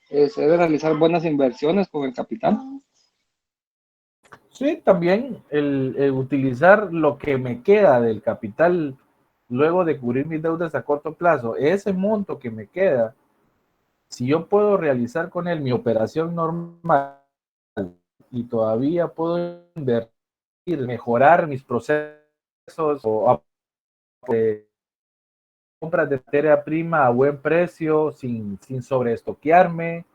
se debe realizar buenas inversiones con el capital. Sí, también el utilizar lo que me queda del capital luego de cubrir mis deudas a corto plazo, ese monto que me queda, si yo puedo realizar con él mi operación normal y todavía puedo invertir, mejorar mis procesos o compras de materia prima a buen precio sin sobreestoquearme,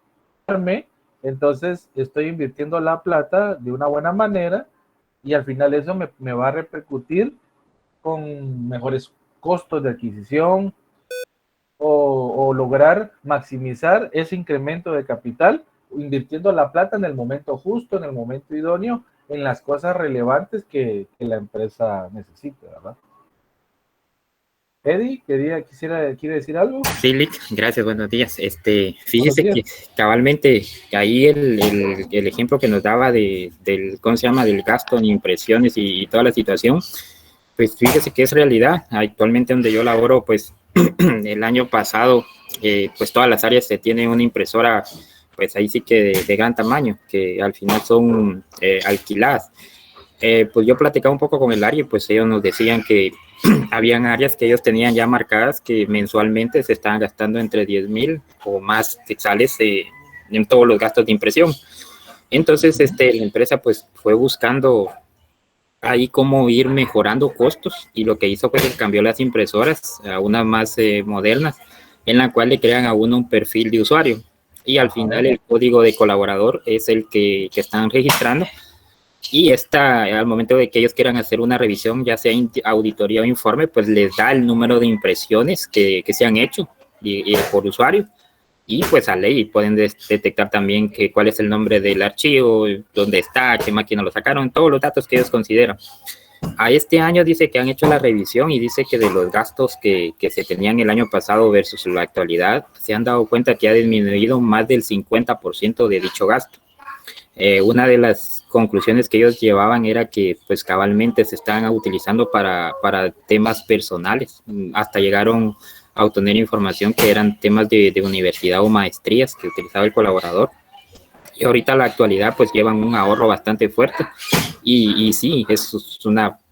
entonces estoy invirtiendo la plata de una buena manera y al final eso me va a repercutir con mejores costos de adquisición o lograr maximizar ese incremento de capital invirtiendo la plata en el momento justo, en el momento idóneo, en las cosas relevantes que la empresa necesita, ¿verdad? Eddie, ¿quiere decir algo? Sí, Lick, gracias, buenos días. Buenos Fíjese días. que cabalmente ahí el ejemplo que nos daba del, ¿cómo se llama?, del gasto en impresiones y toda la situación, pues fíjese que es realidad. Actualmente donde yo laboro, pues el año pasado, pues todas las áreas se tienen una impresora, pues ahí sí que de gran tamaño, que al final son alquiladas. Pues yo platicaba un poco con el área y pues ellos nos decían que habían áreas que ellos tenían ya marcadas que mensualmente se estaban gastando entre 10,000 o más quetzales en todos los gastos de impresión. Entonces, la empresa pues fue buscando ahí cómo ir mejorando costos y lo que hizo fue que cambió las impresoras a unas más modernas, en la cual le crean a uno un perfil de usuario y al final el código de colaborador es el que están registrando. Y al momento de que ellos quieran hacer una revisión, ya sea auditoría o informe, pues les da el número de impresiones que se han hecho y por usuario. Y pues a ley pueden detectar también cuál es el nombre del archivo, dónde está, qué máquina lo sacaron, todos los datos que ellos consideran. A este año dice que han hecho la revisión y dice que de los gastos que se tenían el año pasado versus la actualidad, se han dado cuenta que ha disminuido más del 50% de dicho gasto. Una de las conclusiones que ellos llevaban era que pues cabalmente se estaban utilizando para temas personales, hasta llegaron a obtener información que eran temas de universidad o maestrías que utilizaba el colaborador. Y ahorita en la actualidad pues llevan un ahorro bastante fuerte y sí, es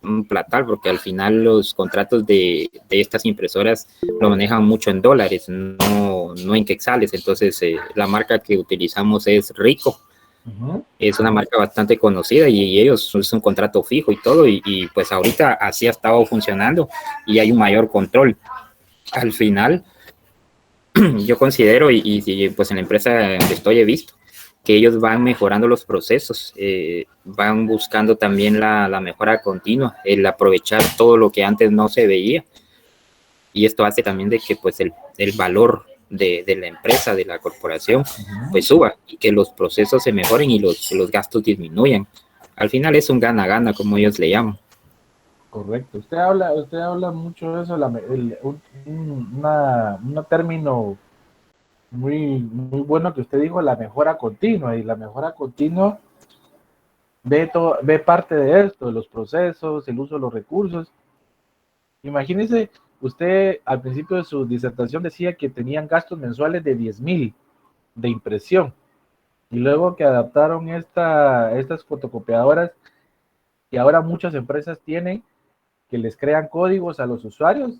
un platal porque al final los contratos de estas impresoras lo manejan mucho en dólares, no en quetzales, entonces la marca que utilizamos es Ricoh. Es una marca bastante conocida y ellos es un contrato fijo y todo y pues ahorita así ha estado funcionando y hay un mayor control. Al final yo considero y pues en la empresa donde estoy he visto que ellos van mejorando los procesos, van buscando también la mejora continua, el aprovechar todo lo que antes no se veía y esto hace también de que pues el valor de la empresa, de la corporación, pues suba y que los procesos se mejoren y los gastos disminuyan. Al final es un gana-gana, como ellos le llaman. Correcto. Usted habla mucho de eso, un término muy bueno que usted dijo, la mejora continua, y la mejora continua ve parte de esto, de los procesos, el uso de los recursos. Imagínese, usted al principio de su disertación decía que tenían gastos mensuales de 10,000 de impresión, y luego que adaptaron estas fotocopiadoras, y ahora muchas empresas tienen que les crean códigos a los usuarios,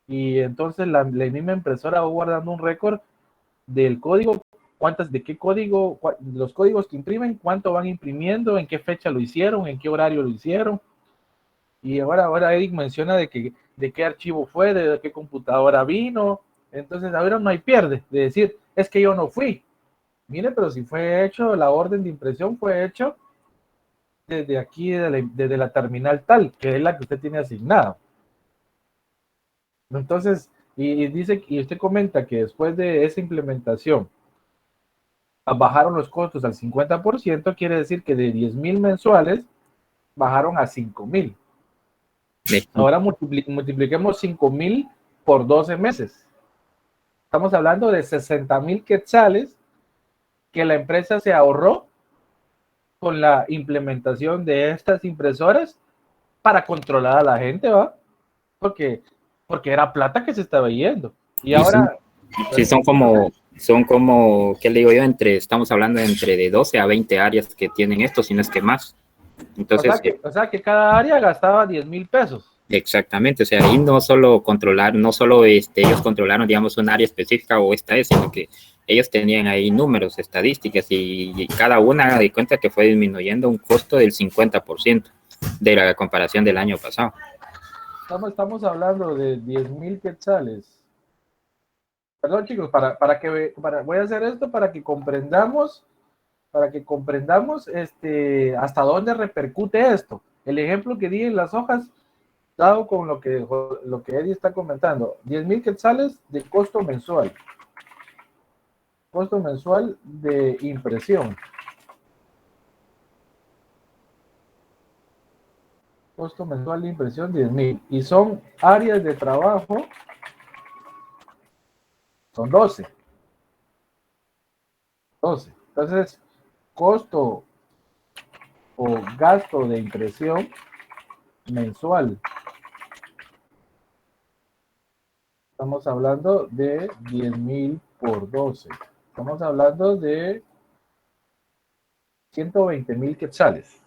y entonces la misma impresora va guardando un récord del código, de qué código, los códigos que imprimen, cuánto van imprimiendo, en qué fecha lo hicieron, en qué horario lo hicieron. Y ahora Eric menciona de qué archivo fue, de qué computadora vino. Entonces ahora no hay pierde de decir, es que yo no fui. Mire, pero si fue hecho, la orden de impresión fue hecho desde aquí, desde la terminal tal, que es la que usted tiene asignada. Entonces, y usted comenta que después de esa implementación bajaron los costos al 50%, quiere decir que de 10,000 mensuales bajaron a 5,000. Ahora multipliquemos 5,000 por 12 meses. Estamos hablando de 60,000 quetzales que la empresa se ahorró con la implementación de estas impresoras para controlar a la gente, ¿va? Porque era plata que se estaba yendo. Y ahora... Sí, son como son como, ¿qué le digo yo? Estamos hablando entre de 12 a 20 áreas que tienen esto, si no es que más. Entonces, O sea que cada área gastaba 10,000 pesos. exactamente, o sea, ahí no solo ellos controlaron, digamos, un área específica o esta es, sino que ellos tenían ahí números, estadísticas y cada una de cuenta que fue disminuyendo un costo del 50% de la comparación del año pasado. Estamos hablando de 10,000 quetzales. Perdón, chicos, voy a hacer esto para que comprendamos hasta dónde repercute esto. El ejemplo que di en las hojas, dado con lo que Eddie está comentando, 10,000 quetzales de costo mensual de impresión. Costo mensual de impresión 10,000. Y son áreas de trabajo, son 12. Entonces, costo o gasto de impresión mensual. Estamos hablando de 10,000 por 12. Estamos hablando de 120,000 quetzales.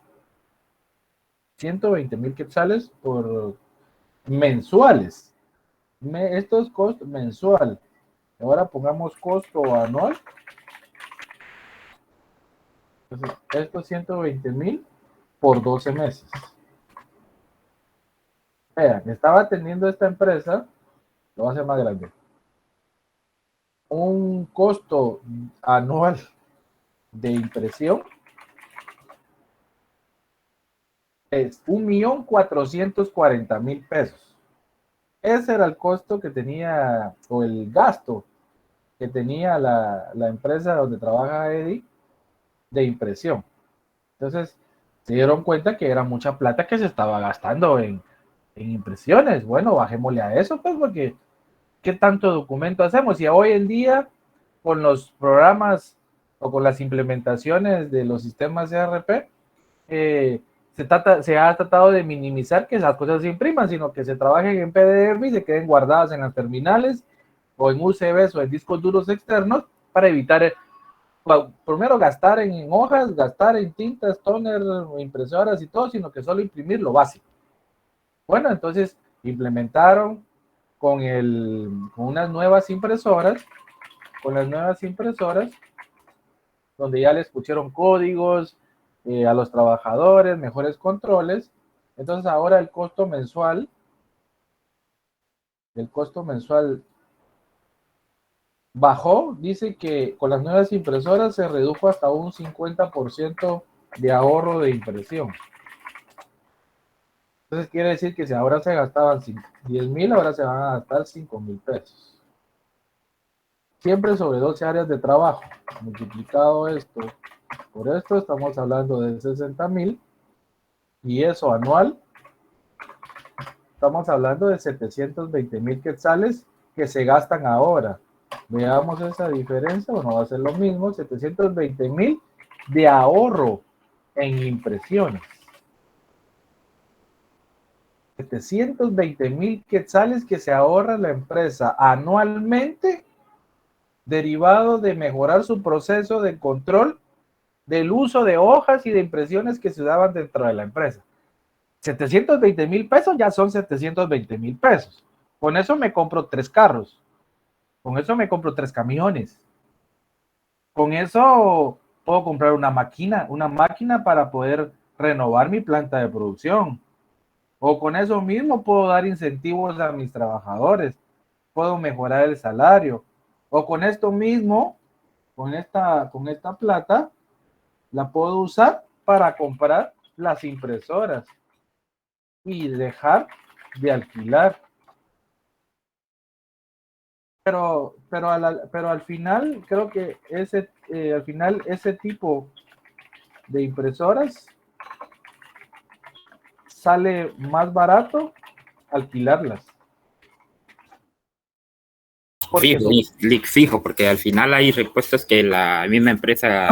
120,000 quetzales por mensuales. Esto es costo mensual. Ahora pongamos costo anual. Entonces, esto es 120,000 por 12 meses. Vean, estaba teniendo esta empresa, lo va a hacer más grande, un costo anual de impresión es 1,440,000 pesos. Ese era el costo que tenía, o el gasto que tenía la empresa donde trabaja Eddie de impresión. Entonces, se dieron cuenta que era mucha plata que se estaba gastando en impresiones. Bueno, bajémosle a eso, pues, porque ¿qué tanto documento hacemos? Y hoy en día, con los programas o con las implementaciones de los sistemas ERP, se ha tratado de minimizar que esas cosas se impriman, sino que se trabajen en PDF y se queden guardadas en las terminales o en USBs o en discos duros externos para evitar, primero, gastar en hojas, gastar en tintas, toner, impresoras y todo, sino que solo imprimir lo básico. Bueno, entonces implementaron con unas nuevas impresoras, donde ya les pusieron códigos a los trabajadores, mejores controles. Entonces ahora el costo mensual bajó. Dice que con las nuevas impresoras se redujo hasta un 50% de ahorro de impresión. Entonces quiere decir que si ahora se gastaban 10,000, ahora se van a gastar 5,000 pesos. Siempre sobre 12 áreas de trabajo. Multiplicado esto por esto, estamos hablando de 60,000. Y eso anual, estamos hablando de 720,000 quetzales que se gastan ahora. Veamos esa diferencia. Bueno, va a ser lo mismo, 720,000 de ahorro en impresiones. 720,000 quetzales que se ahorra la empresa anualmente, derivado de mejorar su proceso de control del uso de hojas y de impresiones que se daban dentro de la empresa. 720,000 pesos ya son 720,000 pesos. Con eso me compro 3 carros. Con eso me compro 3 camiones. Con eso puedo comprar una máquina para poder renovar mi planta de producción. O con eso mismo puedo dar incentivos a mis trabajadores. Puedo mejorar el salario. O con esto mismo, con esta plata, la puedo usar para comprar las impresoras y dejar de alquilar. Pero al final creo que ese tipo de impresoras sale más barato alquilarlas. Fijo, porque al final hay repuestos que la misma empresa,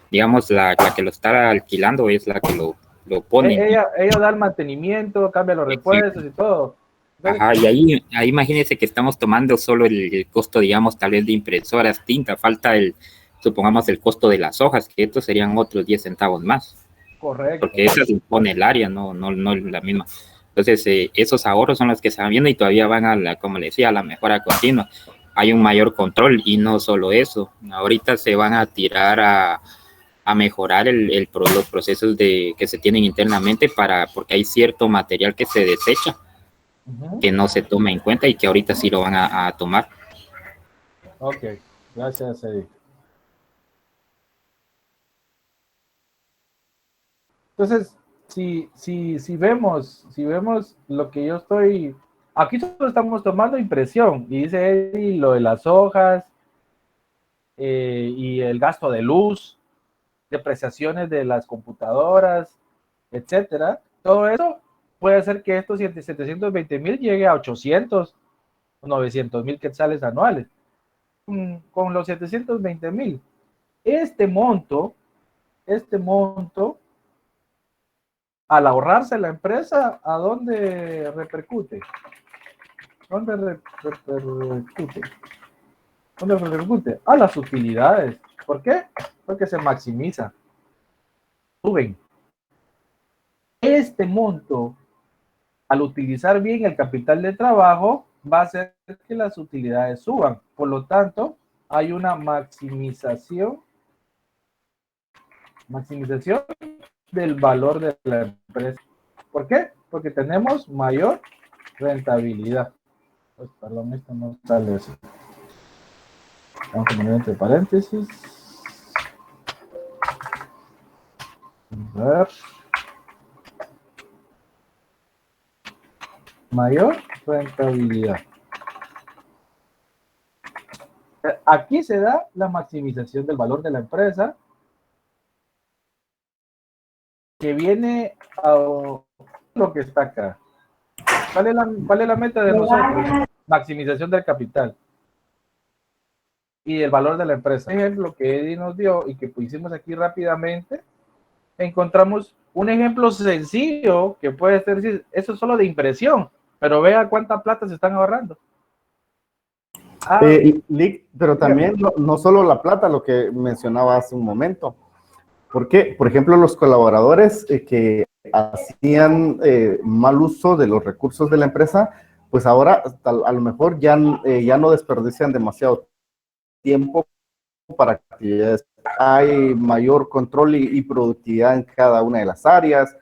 digamos, la que lo está alquilando es la que lo pone. Ella da el mantenimiento, cambia los repuestos y todo. Ajá, y ahí imagínense que estamos tomando solo el costo, digamos, tal vez de impresoras, tinta, falta supongamos, el costo de las hojas, que estos serían otros 10 centavos más, Correcto. porque esa se impone el área, no la misma. Entonces, esos ahorros son los que se van viendo y todavía van como le decía, a la mejora continua. Hay un mayor control y no solo eso. Ahorita se van a tirar a mejorar los procesos que se tienen internamente porque hay cierto material que se desecha, que no se toma en cuenta y que ahorita sí lo van a tomar. Ok, gracias, Eric. Entonces, si vemos lo que yo estoy, aquí solo estamos tomando impresión, y dice Eddie lo de las hojas, y el gasto de luz, depreciaciones de las computadoras, etcétera. Todo eso puede hacer que estos 720,000 llegue a 800 o 900,000 quetzales anuales. Con los 720,000, este monto, al ahorrarse la empresa, ¿a dónde repercute? ¿Dónde repercute? ¿Dónde repercute? A las utilidades. ¿Por qué? Porque se maximiza. Suben. Este monto, al utilizar bien el capital de trabajo, va a hacer que las utilidades suban. Por lo tanto, hay una maximización del valor de la empresa. ¿Por qué? Porque tenemos mayor rentabilidad. Pues, perdón, esto no sale así. Vamos a poner entre paréntesis. A ver. Mayor rentabilidad. Aquí se da la maximización del valor de la empresa, que viene a lo que está acá. ¿Cuál es la meta de nosotros? Maximización del capital y el valor de la empresa. Un ejemplo que Eddie nos dio y que pusimos aquí rápidamente, encontramos un ejemplo sencillo que puede ser, eso es solo de impresión, pero vea cuánta plata se están ahorrando. Pero también no solo la plata, lo que mencionaba hace un momento. Porque, por ejemplo, los colaboradores que hacían mal uso de los recursos de la empresa, pues ahora a lo mejor ya no desperdician demasiado tiempo para actividades. Hay mayor control y productividad en cada una de las áreas.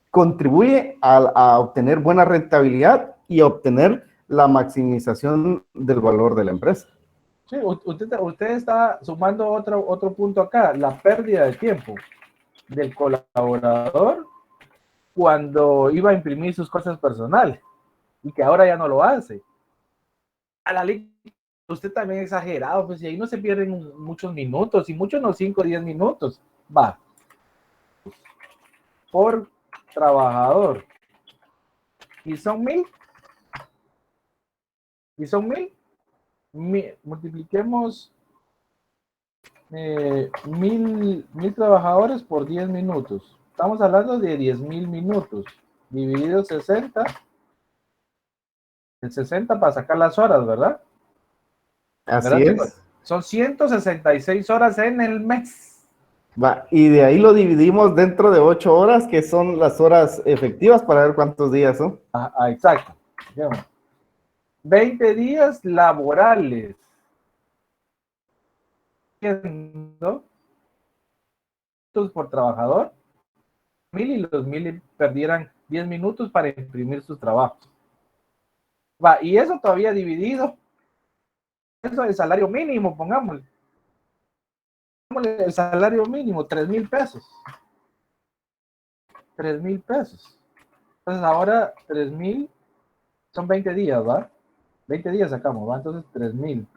Contribuye a obtener buena rentabilidad y a obtener la maximización del valor de la empresa. Sí, usted está sumando otro punto acá, la pérdida de tiempo del colaborador cuando iba a imprimir sus cosas personales y que ahora ya no lo hace. A la ley, usted también exagerado, pues, y ahí no se pierden muchos minutos, y muchos no 5 o 10 minutos. Va. Por trabajador. ¿Y son 1,000? ¿Y son 1,000? Multipliquemos 1,000 trabajadores por 10 minutos. Estamos hablando de 10,000 minutos. Dividido 60. El 60 para sacar las horas, ¿verdad? Así ¿verdad, es. chicos? Son 166 horas en el mes. Va, y de ahí lo dividimos dentro de 8 horas, que son las horas efectivas, para ver cuántos días son. Exacto. 20 días laborales. Por trabajador, 1,000, y los 1,000 perdieran 10 minutos para imprimir sus trabajos. Va, y eso todavía dividido. Eso es el salario mínimo, pongámosle. El salario mínimo, 3,000 pesos. 3,000 pesos. Entonces ahora 3,000 son 20 días, ¿va? 20 días sacamos, ¿va? Entonces 3,000.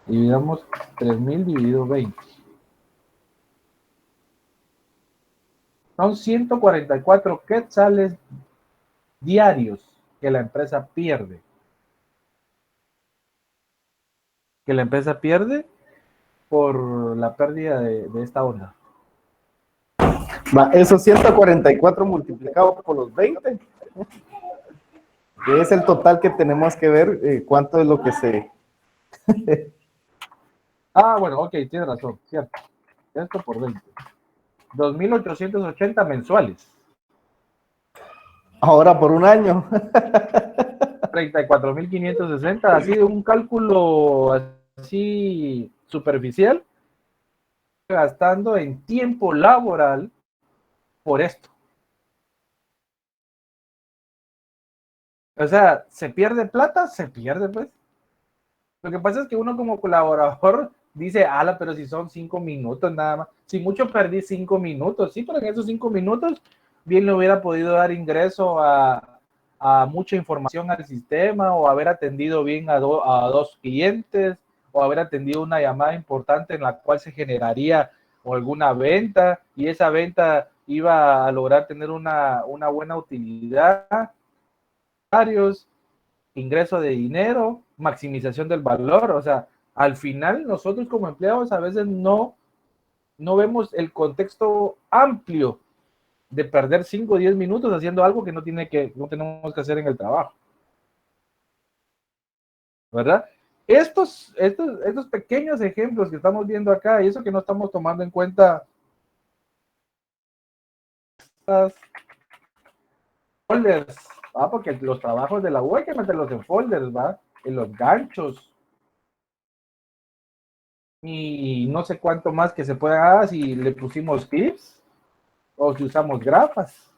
Dividamos 3,000 dividido 20. Son 144 quetzales diarios que la empresa pierde. Que la empresa pierde por la pérdida de esta onda. Va, esos 144 multiplicados por los 20 Que es el total que tenemos que ver, cuánto es lo que se... Ah, bueno, ok, tienes razón, cierto. Esto por 20. 2.880 mensuales. Ahora por un año. 34.560, así de un cálculo así superficial, gastando en tiempo laboral por esto. O sea, ¿se pierde plata? Se pierde, pues. Lo que pasa es que uno como colaborador dice, ala, pero si son 5 minutos nada más. Si mucho perdí 5 minutos, sí, pero en esos 5 minutos bien le hubiera podido dar ingreso a mucha información al sistema, o haber atendido bien a 2 clientes, o haber atendido una llamada importante en la cual se generaría o alguna venta, y esa venta iba a lograr tener una buena utilidad, varios ingreso de dinero, maximización del valor. O sea, al final nosotros como empleados a veces no vemos el contexto amplio de perder 5 o 10 minutos haciendo algo que no tenemos que hacer en el trabajo, ¿verdad? Estos pequeños ejemplos que estamos viendo acá, y eso que no estamos tomando en cuenta estas folders, ¿va? Porque los trabajos de la U hay que meterlos en folders, ¿va? En los ganchos, y no sé cuánto más que se pueda, si le pusimos clips o si usamos grafas.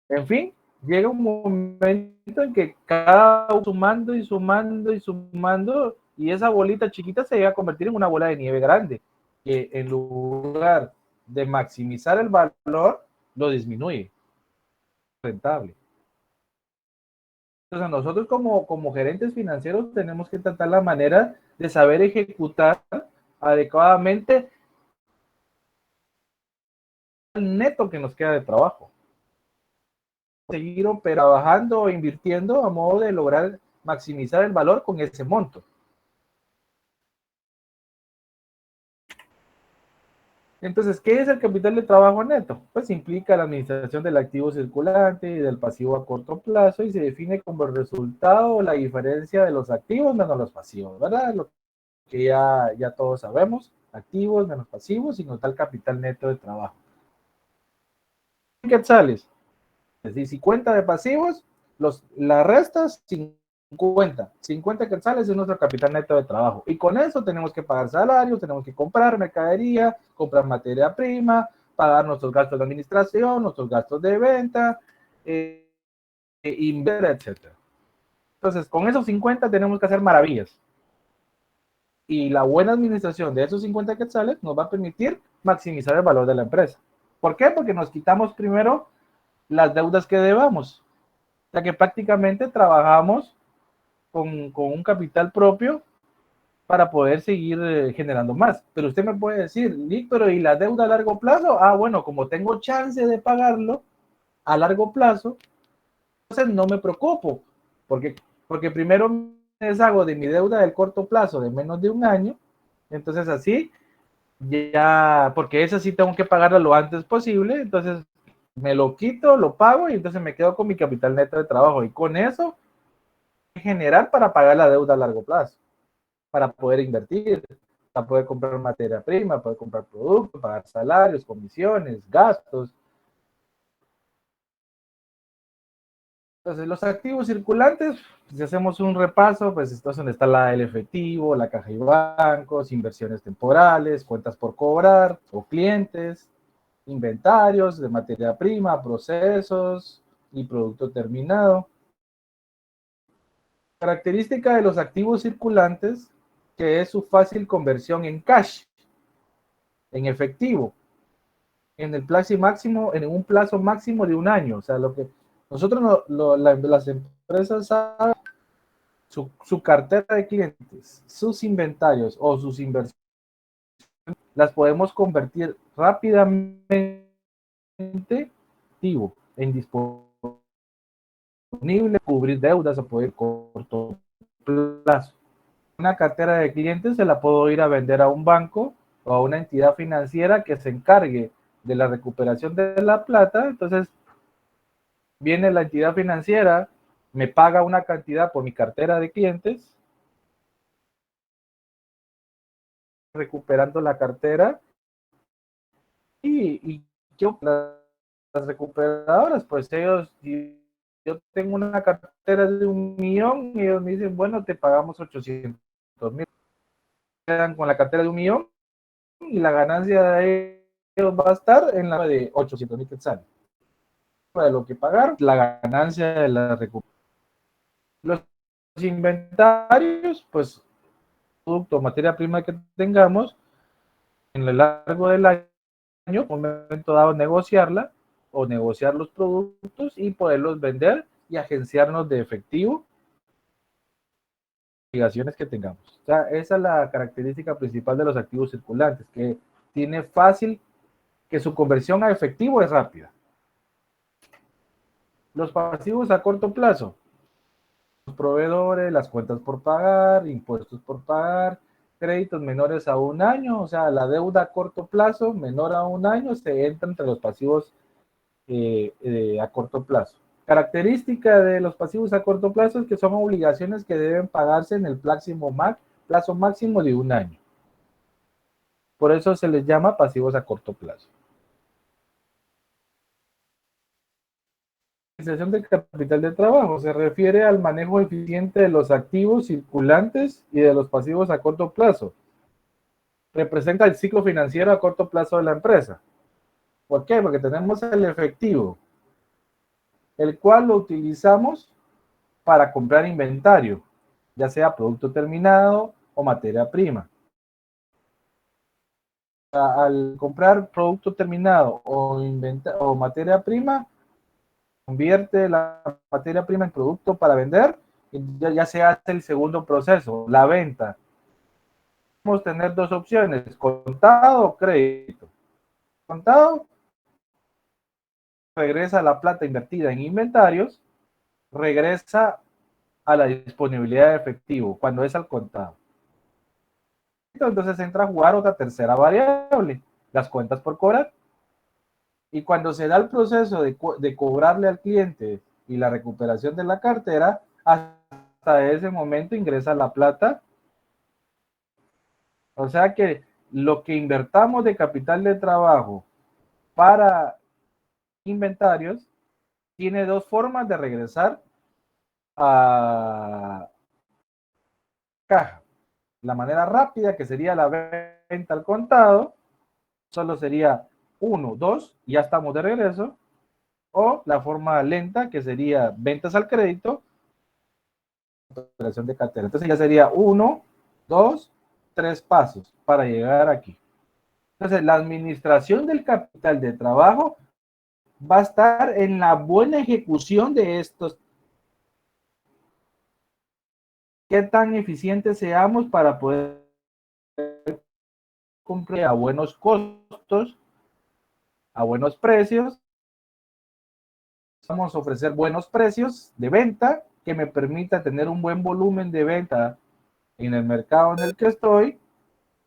En fin, llega un momento en que cada uno sumando y sumando y sumando, y esa bolita chiquita se llega a convertir en una bola de nieve grande, que en lugar de maximizar el valor, lo disminuye. Rentable. Entonces nosotros como gerentes financieros tenemos que tratar la manera de saber ejecutar adecuadamente el neto que nos queda de trabajo. Seguir trabajando o invirtiendo a modo de lograr maximizar el valor con ese monto. Entonces, ¿qué es el capital de trabajo neto? Pues implica la administración del activo circulante y del pasivo a corto plazo, y se define como el resultado o la diferencia de los activos menos los pasivos, ¿verdad? Lo que ya todos sabemos, activos menos pasivos, y nos da el capital neto de trabajo. ¿En quetzales? Es decir, 50 de pasivos, la restas 50 quetzales es nuestro capital neto de trabajo. Y con eso tenemos que pagar salarios, tenemos que comprar mercadería, comprar materia prima, pagar nuestros gastos de administración, nuestros gastos de venta, etc. Entonces, con esos 50 tenemos que hacer maravillas. Y la buena administración de esos 50 quetzales nos va a permitir maximizar el valor de la empresa. ¿Por qué? Porque nos quitamos primero las deudas que debamos. O sea que prácticamente trabajamos con un capital propio para poder seguir generando más. Pero usted me puede decir, Víctor, ¿y la deuda a largo plazo? Ah, bueno, como tengo chance de pagarlo a largo plazo, entonces no me preocupo, porque primero me deshago de mi deuda del corto plazo de menos de un año, entonces así ya, porque esa sí tengo que pagarla lo antes posible, entonces me lo quito, lo pago, y entonces me quedo con mi capital neto de trabajo, y con eso generar para pagar la deuda a largo plazo, para poder invertir, para poder comprar materia prima, poder comprar productos, pagar salarios, comisiones, gastos. Entonces, los activos circulantes, si hacemos un repaso, pues esto es donde está el efectivo, la caja y bancos, inversiones temporales, cuentas por cobrar o clientes, inventarios de materia prima, procesos y producto terminado. Característica de los activos circulantes, que es su fácil conversión en cash, en efectivo, en un plazo máximo de un año. O sea, lo que nosotros, las empresas saben, su cartera de clientes, sus inventarios o sus inversiones, las podemos convertir rápidamente en disponible, cubrir deudas o poder corto plazo. Una cartera de clientes se la puedo ir a vender a un banco o a una entidad financiera que se encargue de la recuperación de la plata. Entonces, viene la entidad financiera, me paga una cantidad por mi cartera de clientes, recuperando la cartera, y yo, las recuperadoras, pues ellos, yo tengo una cartera de 1.000.000 y ellos me dicen, bueno, te pagamos 800.000, quedan con la cartera de 1.000.000 y la ganancia de ellos va a estar en la de 800.000 quetzales. De lo que pagar, la ganancia de la recuperación. Los inventarios, pues, producto, materia prima que tengamos, en el largo del año, en un momento dado, negociarla o negociar los productos y poderlos vender y agenciarnos de efectivo obligaciones que tengamos. O sea, esa es la característica principal de los activos circulantes, que tiene fácil, que su conversión a efectivo es rápida. Los pasivos a corto plazo, los proveedores, las cuentas por pagar, impuestos por pagar, créditos menores a 1 año, o sea, la deuda a corto plazo menor a 1 año se entra entre los pasivos a corto plazo. Característica de los pasivos a corto plazo es que son obligaciones que deben pagarse en el plazo máximo de 1 año. Por eso se les llama pasivos a corto plazo. La utilización del capital de trabajo se refiere al manejo eficiente de los activos circulantes y de los pasivos a corto plazo. Representa el ciclo financiero a corto plazo de la empresa. ¿Por qué? Porque tenemos el efectivo, el cual lo utilizamos para comprar inventario, ya sea producto terminado o materia prima. Al comprar producto terminado o materia prima, convierte la materia prima en producto para vender y ya se hace el segundo proceso, la venta. Podemos tener 2 opciones, contado o crédito. Contado, regresa la plata invertida en inventarios, regresa a la disponibilidad de efectivo cuando es al contado. Entonces entra a jugar otra tercera variable, las cuentas por cobrar. Y cuando se da el proceso de cobrarle al cliente y la recuperación de la cartera, hasta ese momento ingresa la plata. O sea que lo que invertamos de capital de trabajo para inventarios tiene 2 formas de regresar a caja. La manera rápida, que sería la venta al contado, solo sería 1, 2, ya estamos de regreso. O la forma lenta, que sería ventas al crédito, operación de cartera. Entonces ya sería 1, 2, 3 pasos para llegar aquí. Entonces la administración del capital de trabajo va a estar en la buena ejecución de estos. ¿Qué tan eficientes seamos para poder cumplir a buenos costos, a buenos precios? Vamos a ofrecer buenos precios de venta que me permita tener un buen volumen de venta en el mercado en el que estoy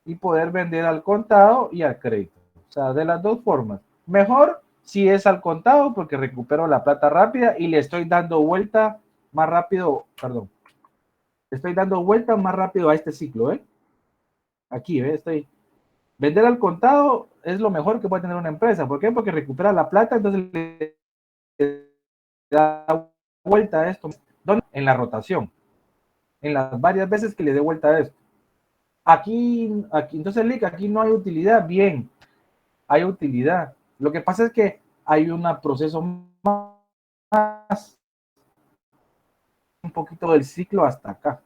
y poder vender al contado y al crédito. O sea, de las 2 formas. Mejor si es al contado porque recupero la plata rápida y le estoy dando vuelta más rápido, perdón. Estoy dando vuelta más rápido a este ciclo, ¿eh? Aquí, ¿eh? Vender al contado es lo mejor que puede tener una empresa. ¿Por qué? Porque recupera la plata, entonces le da vuelta a esto. ¿Dónde? En la rotación. En las varias veces que le dé vuelta a esto. Aquí, entonces, Lick, aquí no hay utilidad. Bien, hay utilidad. Lo que pasa es que hay un proceso más, un poquito del ciclo hasta acá.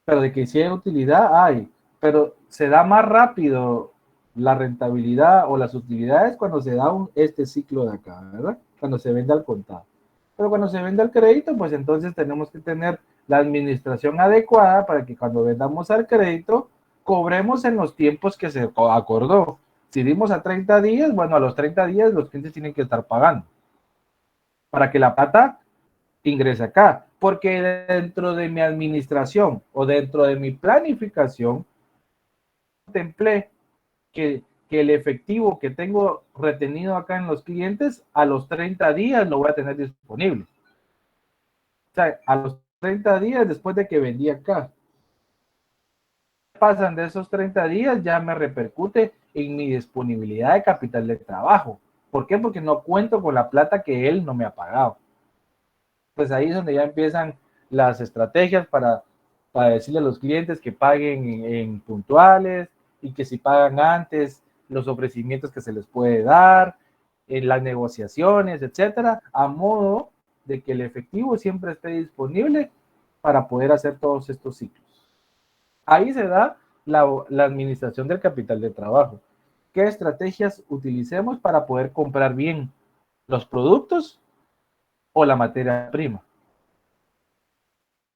Pero de que si hay utilidad, hay. Pero se da más rápido la rentabilidad o las utilidades cuando se da este ciclo de acá, ¿verdad? Cuando se vende al contado. Pero cuando se vende al crédito, pues entonces tenemos que tener la administración adecuada para que cuando vendamos al crédito, cobremos en los tiempos que se acordó. Si dimos a 30 días, bueno, a los 30 días los clientes tienen que estar pagando para que la plata ingrese acá. Porque dentro de mi administración o dentro de mi planificación, contemplé que que el efectivo que tengo retenido acá en los clientes, a los 30 días lo voy a tener disponible. O sea, a los 30 días después de que vendí acá. Pasan de esos 30 días, ya me repercute en mi disponibilidad de capital de trabajo. ¿Por qué? Porque no cuento con la plata que él no me ha pagado. Pues ahí es donde ya empiezan las estrategias para decirle a los clientes que paguen en puntuales y que si pagan antes, los ofrecimientos que se les puede dar, en las negociaciones, etcétera, a modo de que el efectivo siempre esté disponible para poder hacer todos estos ciclos. Ahí se da la administración del capital de trabajo. ¿Qué estrategias utilicemos para poder comprar bien los productos o la materia prima?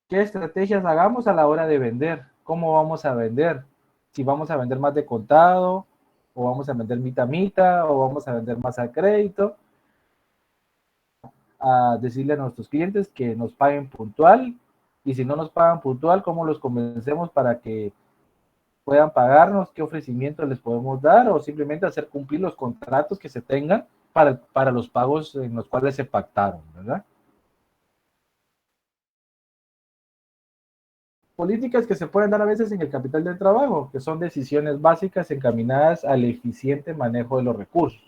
¿Qué estrategias hagamos a la hora de vender? ¿Cómo vamos a vender? Si vamos a vender más de contado, o vamos a vender mitad a mitad, o vamos a vender más a crédito. A decirle a nuestros clientes que nos paguen puntual, y si no nos pagan puntual, ¿cómo los convencemos para que puedan pagarnos? ¿Qué ofrecimientos les podemos dar? O simplemente hacer cumplir los contratos que se tengan para los pagos en los cuales se pactaron, ¿verdad? Políticas que se pueden dar a veces en el capital del trabajo, que son decisiones básicas encaminadas al eficiente manejo de los recursos,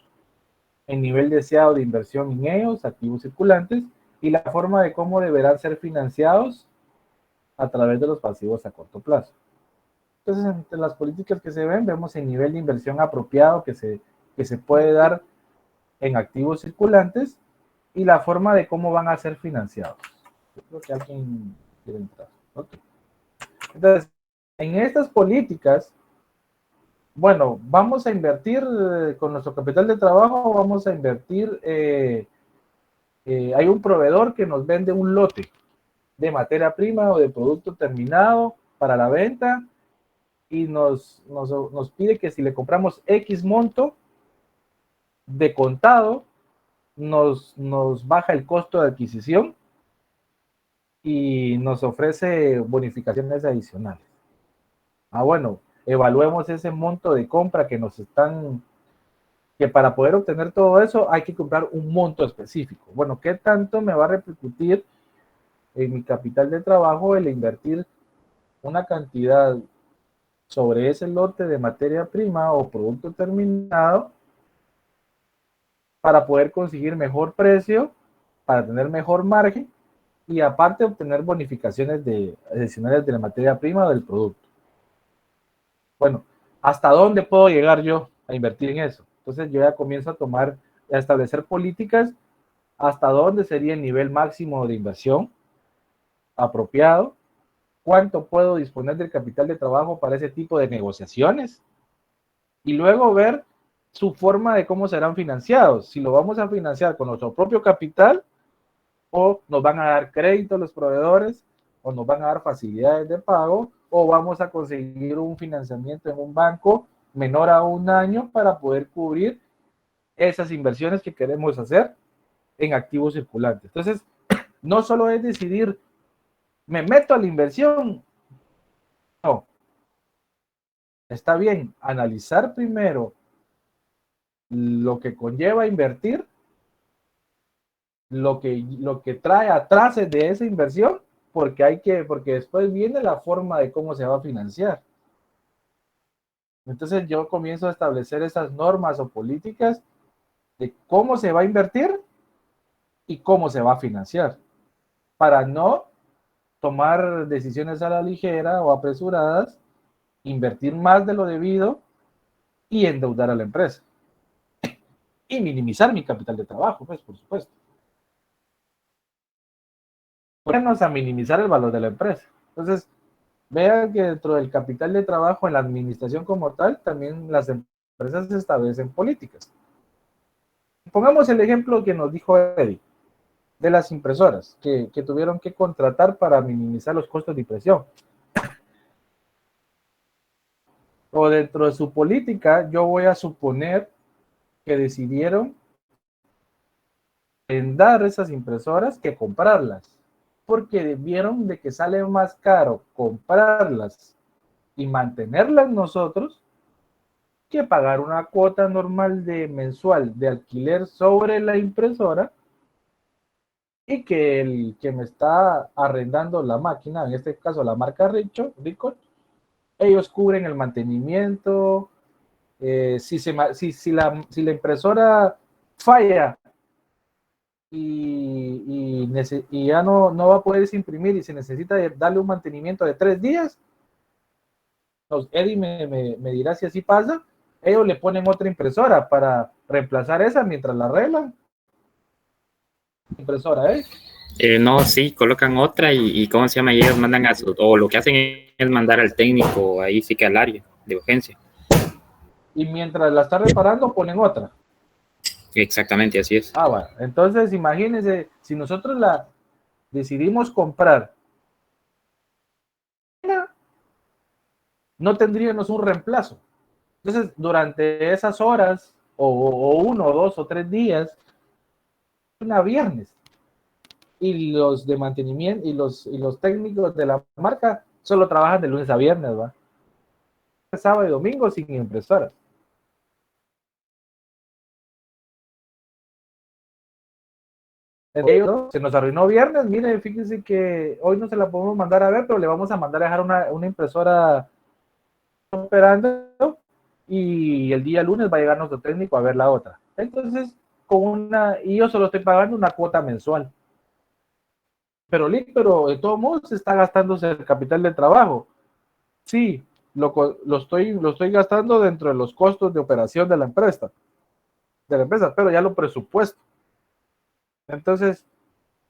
el nivel deseado de inversión en ellos, activos circulantes, y la forma de cómo deberán ser financiados a través de los pasivos a corto plazo. Entonces, entre las políticas que se ven, vemos el nivel de inversión apropiado que se puede dar en activos circulantes y la forma de cómo van a ser financiados. Yo creo que alguien quiere entrar. Okay. Entonces, en estas políticas, bueno, vamos a invertir con nuestro capital de trabajo, vamos a invertir, hay un proveedor que nos vende un lote de materia prima o de producto terminado para la venta y nos pide que si le compramos X monto de contado, nos baja el costo de adquisición y nos ofrece bonificaciones adicionales. Bueno, evaluemos ese monto de compra que nos están, que para poder obtener todo eso hay que comprar un monto específico. Bueno, ¿qué tanto me va a repercutir en mi capital de trabajo el invertir una cantidad sobre ese lote de materia prima o producto terminado para poder conseguir mejor precio, para tener mejor margen y aparte obtener bonificaciones adicionales de la materia prima o del producto? Bueno, ¿hasta dónde puedo llegar yo a invertir en eso? Entonces yo ya comienzo a establecer políticas hasta dónde sería el nivel máximo de inversión apropiado, cuánto puedo disponer del capital de trabajo para ese tipo de negociaciones y luego ver su forma de cómo serán financiados, si lo vamos a financiar con nuestro propio capital o nos van a dar crédito los proveedores o nos van a dar facilidades de pago o vamos a conseguir un financiamiento en un banco menor a un año para poder cubrir esas inversiones que queremos hacer en activos circulantes. Entonces, no solo es decidir, me meto a la inversión. No. Está bien analizar primero lo que conlleva invertir, lo que trae atrás de esa inversión, porque después viene la forma de cómo se va a financiar. Entonces yo comienzo a establecer esas normas o políticas de cómo se va a invertir y cómo se va a financiar, para no tomar decisiones a la ligera o apresuradas, invertir más de lo debido y endeudar a la empresa. Y minimizar mi capital de trabajo, pues, por supuesto. Ponernos a minimizar el valor de la empresa. Entonces, vean que dentro del capital de trabajo, en la administración como tal, también las empresas establecen políticas. Pongamos el ejemplo que nos dijo Eddie, de las impresoras que tuvieron que contratar para minimizar los costos de impresión. O dentro de su política, yo voy a suponer que decidieron vender esas impresoras que comprarlas, porque vieron de que sale más caro comprarlas y mantenerlas nosotros que pagar una cuota normal de mensual de alquiler sobre la impresora y que el que me está arrendando la máquina, en este caso la marca Ricoh, ellos cubren el mantenimiento. Si la impresora falla y ya no va a poder imprimir y se necesita darle un mantenimiento de 3 días, Eddie me dirá si así pasa, ellos le ponen otra impresora para reemplazar esa mientras la arreglan. Impresora, No, sí, colocan otra y ¿cómo se llama? Y ellos mandan o lo que hacen es mandar al técnico, ahí sí que al área de urgencia. Y mientras la está reparando, ponen otra. Exactamente, así es. Bueno, entonces imagínense, si nosotros la decidimos comprar, no tendríamos un reemplazo. Entonces, durante esas horas, o 1, 2 o 3 días, una viernes, y los de mantenimiento y los técnicos de la marca solo trabajan de lunes a viernes, ¿va? Sábado y domingo sin impresoras. Se nos arruinó viernes, mire, fíjense que hoy no se la podemos mandar a ver, pero le vamos a mandar a dejar una impresora operando y el día lunes va a llegar nuestro técnico a ver la otra. Entonces, y yo solo estoy pagando una cuota mensual. Pero de todos modos está gastándose el capital de trabajo. Sí, lo estoy gastando dentro de los costos de operación de la empresa, pero ya lo presupuesto. Entonces,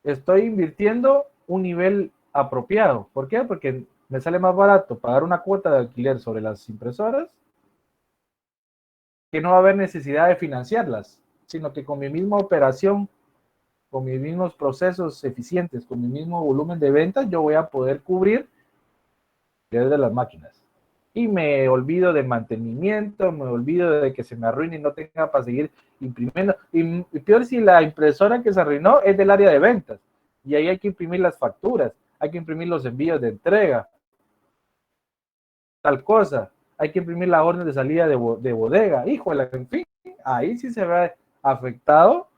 estoy invirtiendo un nivel apropiado. ¿Por qué? Porque me sale más barato pagar una cuota de alquiler sobre las impresoras, que no va a haber necesidad de financiarlas, sino que con mi misma operación, con mis mismos procesos eficientes, con mi mismo volumen de ventas, yo voy a poder cubrir desde las máquinas. Y me olvido de mantenimiento, me olvido de que se me arruine y no tenga para seguir imprimiendo. Y peor si la impresora que se arruinó es del área de ventas. Y ahí hay que imprimir las facturas, hay que imprimir los envíos de entrega, tal cosa. Hay que imprimir la orden de salida de bodega. Híjole, en fin, ahí sí se ve afectado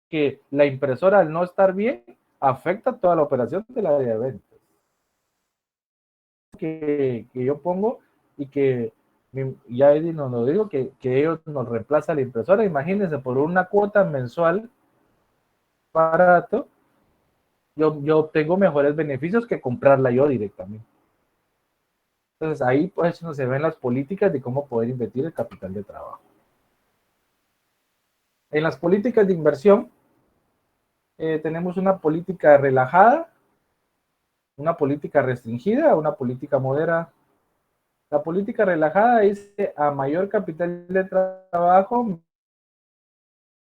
que la impresora al no estar bien afecta toda la operación del área de ventas. Que yo pongo y que ya Eddie nos lo dijo, que ellos nos reemplazan la impresora. Imagínense, por una cuota mensual barato, yo obtengo mejores beneficios que comprarla yo directamente. Entonces ahí pues no se ven las políticas de cómo poder invertir el capital de trabajo. En las políticas de inversión tenemos una política relajada, una política restringida, una política moderada. La política relajada dice a mayor capital de trabajo,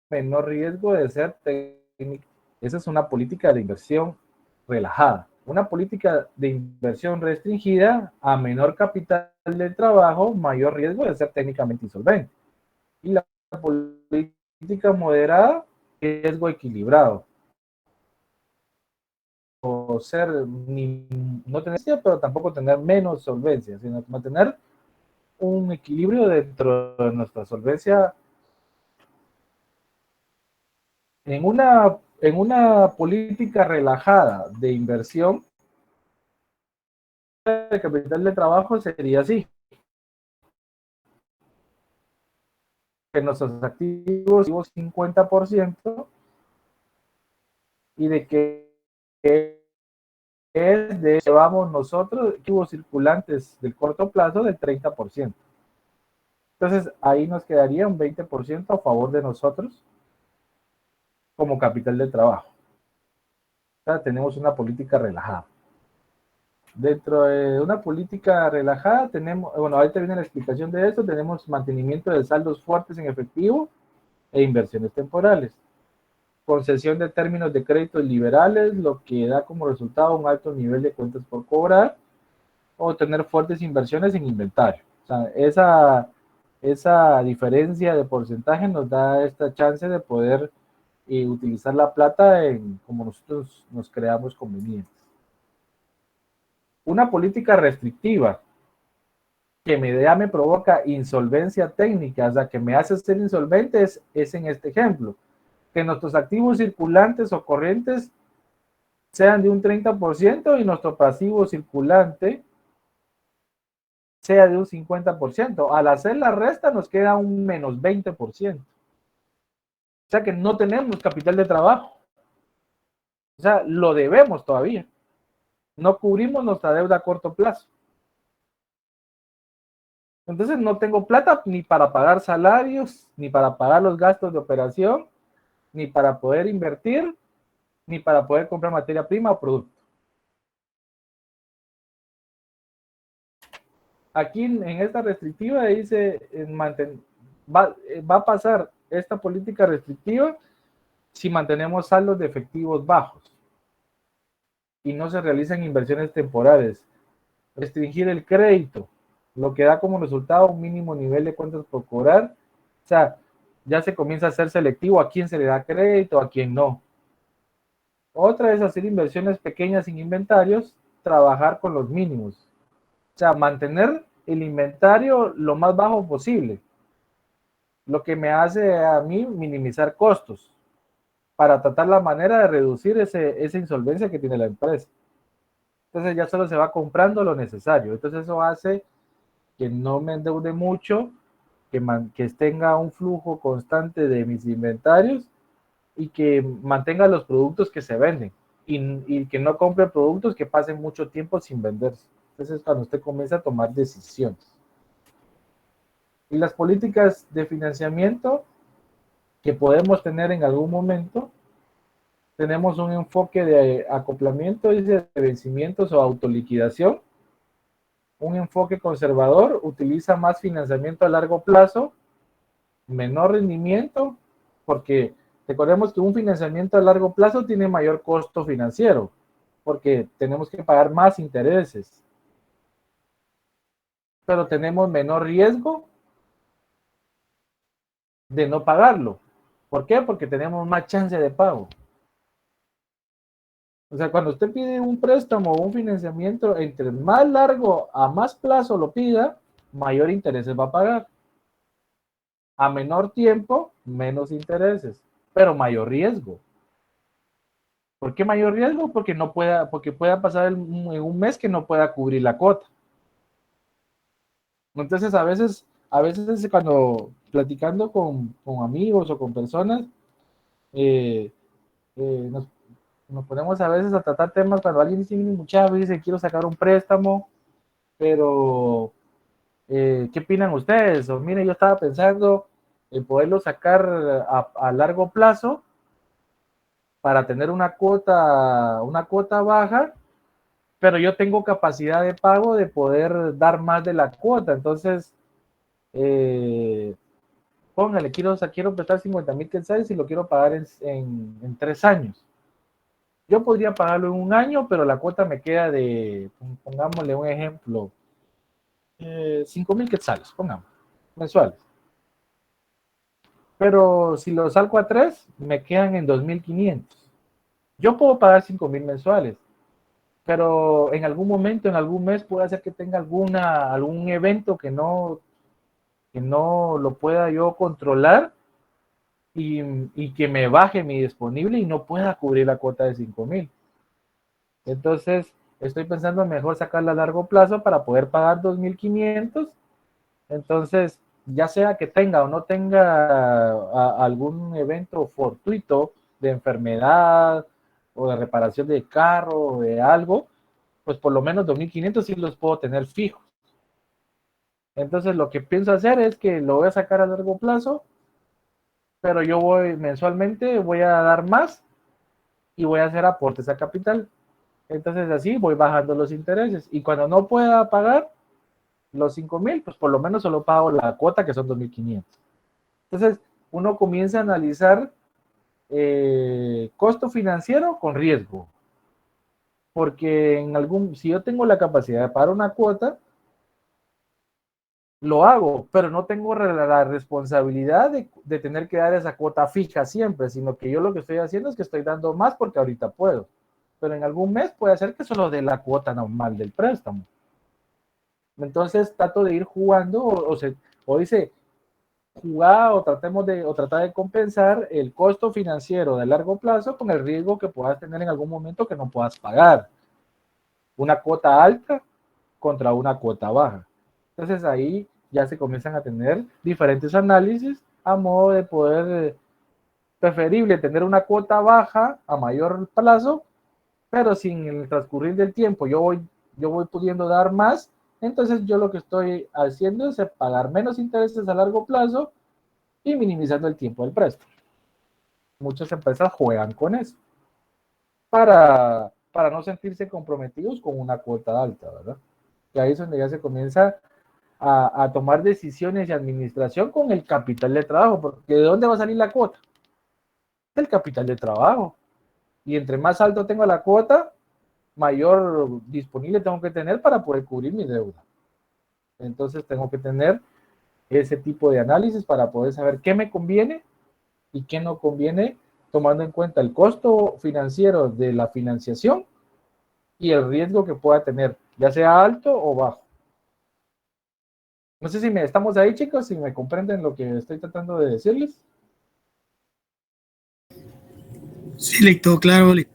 menor riesgo de ser técnico. Esa es una política de inversión relajada. Una política de inversión restringida, a menor capital de trabajo, mayor riesgo de ser técnicamente insolvente. Y la política moderada, riesgo equilibrado. O ser, no tener, pero tampoco tener menos solvencia, sino mantener un equilibrio dentro de nuestra solvencia. En una política relajada de inversión, el capital de trabajo sería así. Que nuestros activos 50% y de que es de llevamos nosotros activos circulantes del corto plazo del 30%. Entonces ahí nos quedaría un 20% a favor de nosotros como capital de trabajo. O sea, tenemos una política relajada. Dentro de una política relajada tenemos, bueno, ahorita viene la explicación de esto, tenemos mantenimiento de saldos fuertes en efectivo e inversiones temporales. Concesión de términos de créditos liberales, lo que da como resultado un alto nivel de cuentas por cobrar, o tener fuertes inversiones en inventario. O sea, esa diferencia de porcentaje nos da esta chance de poder utilizar la plata como nosotros nos creamos convenientes. Una política restrictiva que ya me provoca insolvencia técnica, o sea, que me hace ser insolvente es en este ejemplo, que nuestros activos circulantes o corrientes sean de un 30% y nuestro pasivo circulante sea de un 50%. Al hacer la resta nos queda un menos 20%. O sea que no tenemos capital de trabajo. O sea, lo debemos todavía. No cubrimos nuestra deuda a corto plazo. Entonces no tengo plata ni para pagar salarios, ni para pagar los gastos de operación, ni para poder invertir, ni para poder comprar materia prima o producto. Aquí en esta restrictiva dice va a pasar esta política restrictiva si mantenemos saldos de efectivos bajos y no se realizan inversiones temporales. Restringir el crédito, lo que da como resultado un mínimo nivel de cuentas por cobrar. O sea, ya se comienza a ser selectivo a quién se le da crédito, a quién no. Otra es hacer inversiones pequeñas sin inventarios, trabajar con los mínimos. O sea, mantener el inventario lo más bajo posible, lo que me hace a mí minimizar costos para tratar la manera de reducir esa insolvencia que tiene la empresa. Entonces ya solo se va comprando lo necesario. Entonces eso hace que no me endeude mucho, que tenga un flujo constante de mis inventarios y que mantenga los productos que se venden y que no compre productos que pasen mucho tiempo sin venderse. Entonces es cuando usted comienza a tomar decisiones. Y las políticas de financiamiento que podemos tener en algún momento, tenemos un enfoque de acoplamiento, de vencimientos o autoliquidación. Un enfoque conservador utiliza más financiamiento a largo plazo, menor rendimiento, porque recordemos que un financiamiento a largo plazo tiene mayor costo financiero, porque tenemos que pagar más intereses, pero tenemos menor riesgo de no pagarlo. ¿Por qué? Porque tenemos más chance de pago. O sea, cuando usted pide un préstamo o un financiamiento, entre más largo a más plazo lo pida, mayor intereses va a pagar. A menor tiempo, menos intereses, pero mayor riesgo. ¿Por qué mayor riesgo? Porque pueda pasar en un mes que no pueda cubrir la cuota. Entonces, a veces cuando platicando con amigos o con personas, eh, nos ponemos a veces a tratar temas cuando alguien dice, muchacho, dice, quiero sacar un préstamo, pero ¿qué opinan ustedes? O mire, yo estaba pensando en poderlo sacar a largo plazo para tener una cuota baja, pero yo tengo capacidad de pago de poder dar más de la cuota. Entonces, póngale, quiero prestar 50,000 quetzales y lo quiero pagar en 3 años. Yo podría pagarlo en un año, pero la cuota me queda de, pongámosle un ejemplo, 5,000 quetzales, pongamos, mensuales. Pero si lo salgo a 3, me quedan en 2,500. Yo puedo pagar 5,000 mensuales, pero en algún momento, en algún mes, puede ser que tenga algún evento que no lo pueda yo controlar y que me baje mi disponible y no pueda cubrir la cuota de 5,000. Entonces, estoy pensando mejor sacarla a largo plazo para poder pagar 2,500. Entonces, ya sea que tenga o no tenga algún evento fortuito de enfermedad o de reparación de carro o de algo, pues por lo menos 2,500 sí los puedo tener fijos. Entonces, lo que pienso hacer es que lo voy a sacar a largo plazo, pero yo mensualmente voy a dar más y voy a hacer aportes a capital. Entonces, así voy bajando los intereses. Y cuando no pueda pagar los 5,000, pues por lo menos solo pago la cuota, que son 2,500. Entonces, uno comienza a analizar costo financiero con riesgo. Porque si yo tengo la capacidad de pagar una cuota, lo hago, pero no tengo la responsabilidad de tener que dar esa cuota fija siempre, sino que yo lo que estoy haciendo es que estoy dando más porque ahorita puedo. Pero en algún mes puede ser que solo dé la cuota normal del préstamo. Entonces trato de ir jugando o dice, jugar o tratar de compensar el costo financiero de largo plazo con el riesgo que puedas tener en algún momento que no puedas pagar. Una cuota alta contra una cuota baja. Entonces ahí ya se comienzan a tener diferentes análisis a modo de poder, preferible tener una cuota baja a mayor plazo, pero sin el transcurrir del tiempo yo voy pudiendo dar más, entonces yo lo que estoy haciendo es pagar menos intereses a largo plazo y minimizando el tiempo del préstamo. Muchas empresas juegan con eso para no sentirse comprometidos con una cuota alta, ¿verdad? Y ahí es donde ya se comienza a tomar decisiones de administración con el capital de trabajo, porque ¿de dónde va a salir la cuota? Del capital de trabajo. Y entre más alto tengo la cuota, mayor disponible tengo que tener para poder cubrir mi deuda. Entonces tengo que tener ese tipo de análisis para poder saber qué me conviene y qué no conviene, tomando en cuenta el costo financiero de la financiación y el riesgo que pueda tener, ya sea alto o bajo. No sé si estamos ahí, chicos, si me comprenden lo que estoy tratando de decirles. Sí, le todo claro, le.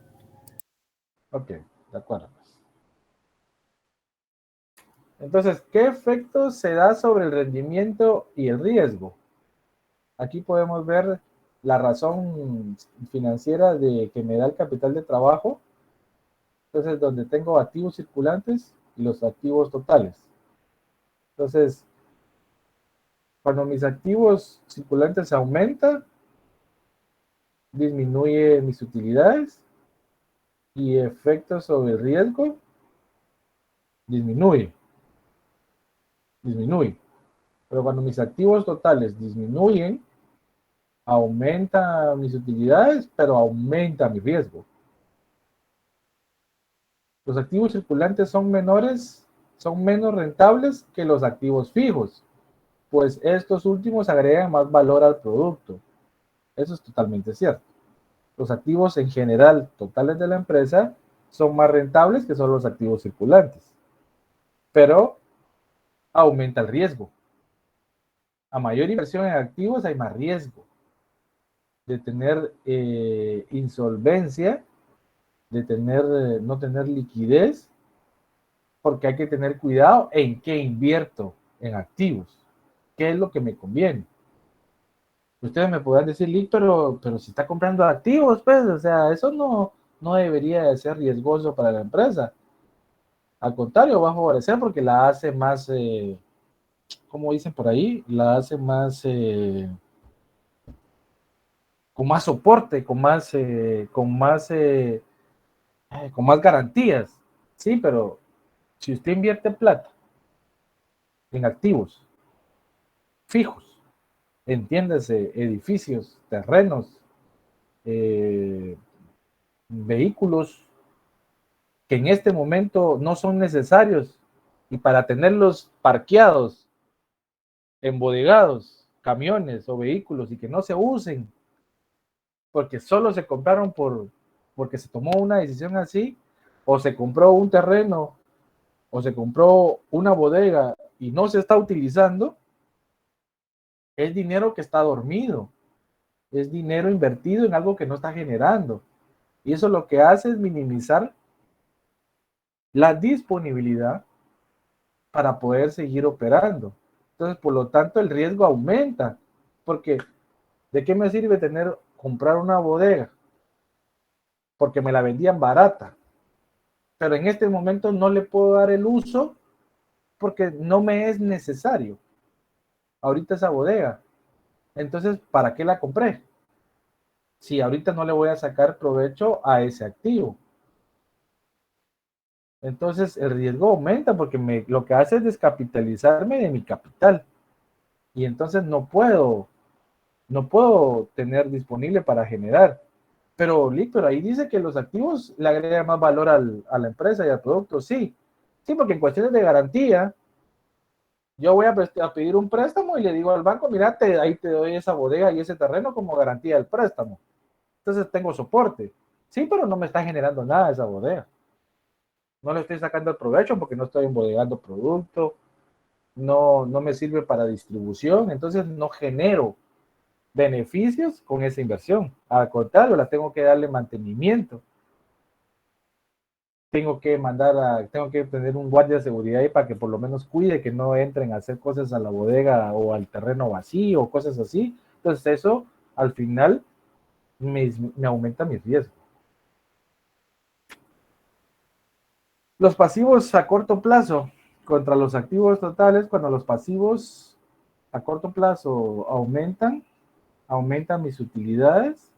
Ok, de acuerdo. Entonces, ¿qué efectos se da sobre el rendimiento y el riesgo? Aquí podemos ver la razón financiera de que me da el capital de trabajo. Entonces, donde tengo activos circulantes y los activos totales. Entonces, cuando mis activos circulantes aumentan, disminuye mis utilidades y efectos sobre el riesgo disminuye. Pero cuando mis activos totales disminuyen, aumenta mis utilidades, pero aumenta mi riesgo. Los activos circulantes son menos rentables que los activos fijos, pues estos últimos agregan más valor al producto. Eso es totalmente cierto. Los activos en general totales de la empresa son más rentables que son los activos circulantes, pero aumenta el riesgo. A mayor inversión en activos hay más riesgo de tener insolvencia, de no tener liquidez, porque hay que tener cuidado en qué invierto en activos, qué es lo que me conviene. Ustedes me podrán decir, Lick, pero si está comprando activos, pues, o sea, eso no debería de ser riesgoso para la empresa. Al contrario, va a favorecer porque la hace más, como dicen por ahí, la hace más, con más soporte, con más garantías. Sí, pero si usted invierte plata en activos fijos, entiéndase, edificios, terrenos, vehículos que en este momento no son necesarios y para tenerlos parqueados, embodegados, camiones o vehículos y que no se usen porque solo se compraron porque se tomó una decisión así, o se compró un terreno o se compró una bodega y no se está utilizando, es dinero que está dormido, es dinero invertido en algo que no está generando. Y eso lo que hace es minimizar la disponibilidad para poder seguir operando. Entonces, por lo tanto, el riesgo aumenta, porque ¿de qué me sirve comprar una bodega? Porque me la vendían barata, pero en este momento no le puedo dar el uso porque no me es necesario ahorita esa bodega. Entonces, ¿para qué la compré? Si ahorita no le voy a sacar provecho a ese activo. Entonces, el riesgo aumenta porque lo que hace es descapitalizarme de mi capital. Y entonces no puedo tener disponible para generar. Pero ahí dice que los activos le agregan más valor a la empresa y al producto. Sí, porque en cuestiones de garantía, yo voy a pedir un préstamo y le digo al banco, mira, ahí te doy esa bodega y ese terreno como garantía del préstamo. Entonces tengo soporte. Sí, pero no me está generando nada esa bodega. No le estoy sacando el provecho porque no estoy embodegando producto, no me sirve para distribución, entonces no genero beneficios con esa inversión. Al contrario, la tengo que darle mantenimiento. Tengo que tener un guardia de seguridad ahí para que por lo menos cuide que no entren a hacer cosas a la bodega o al terreno vacío o cosas así. Entonces eso al final me aumenta mi riesgo. Los pasivos a corto plazo contra los activos totales, cuando los pasivos a corto plazo aumentan mis utilidades,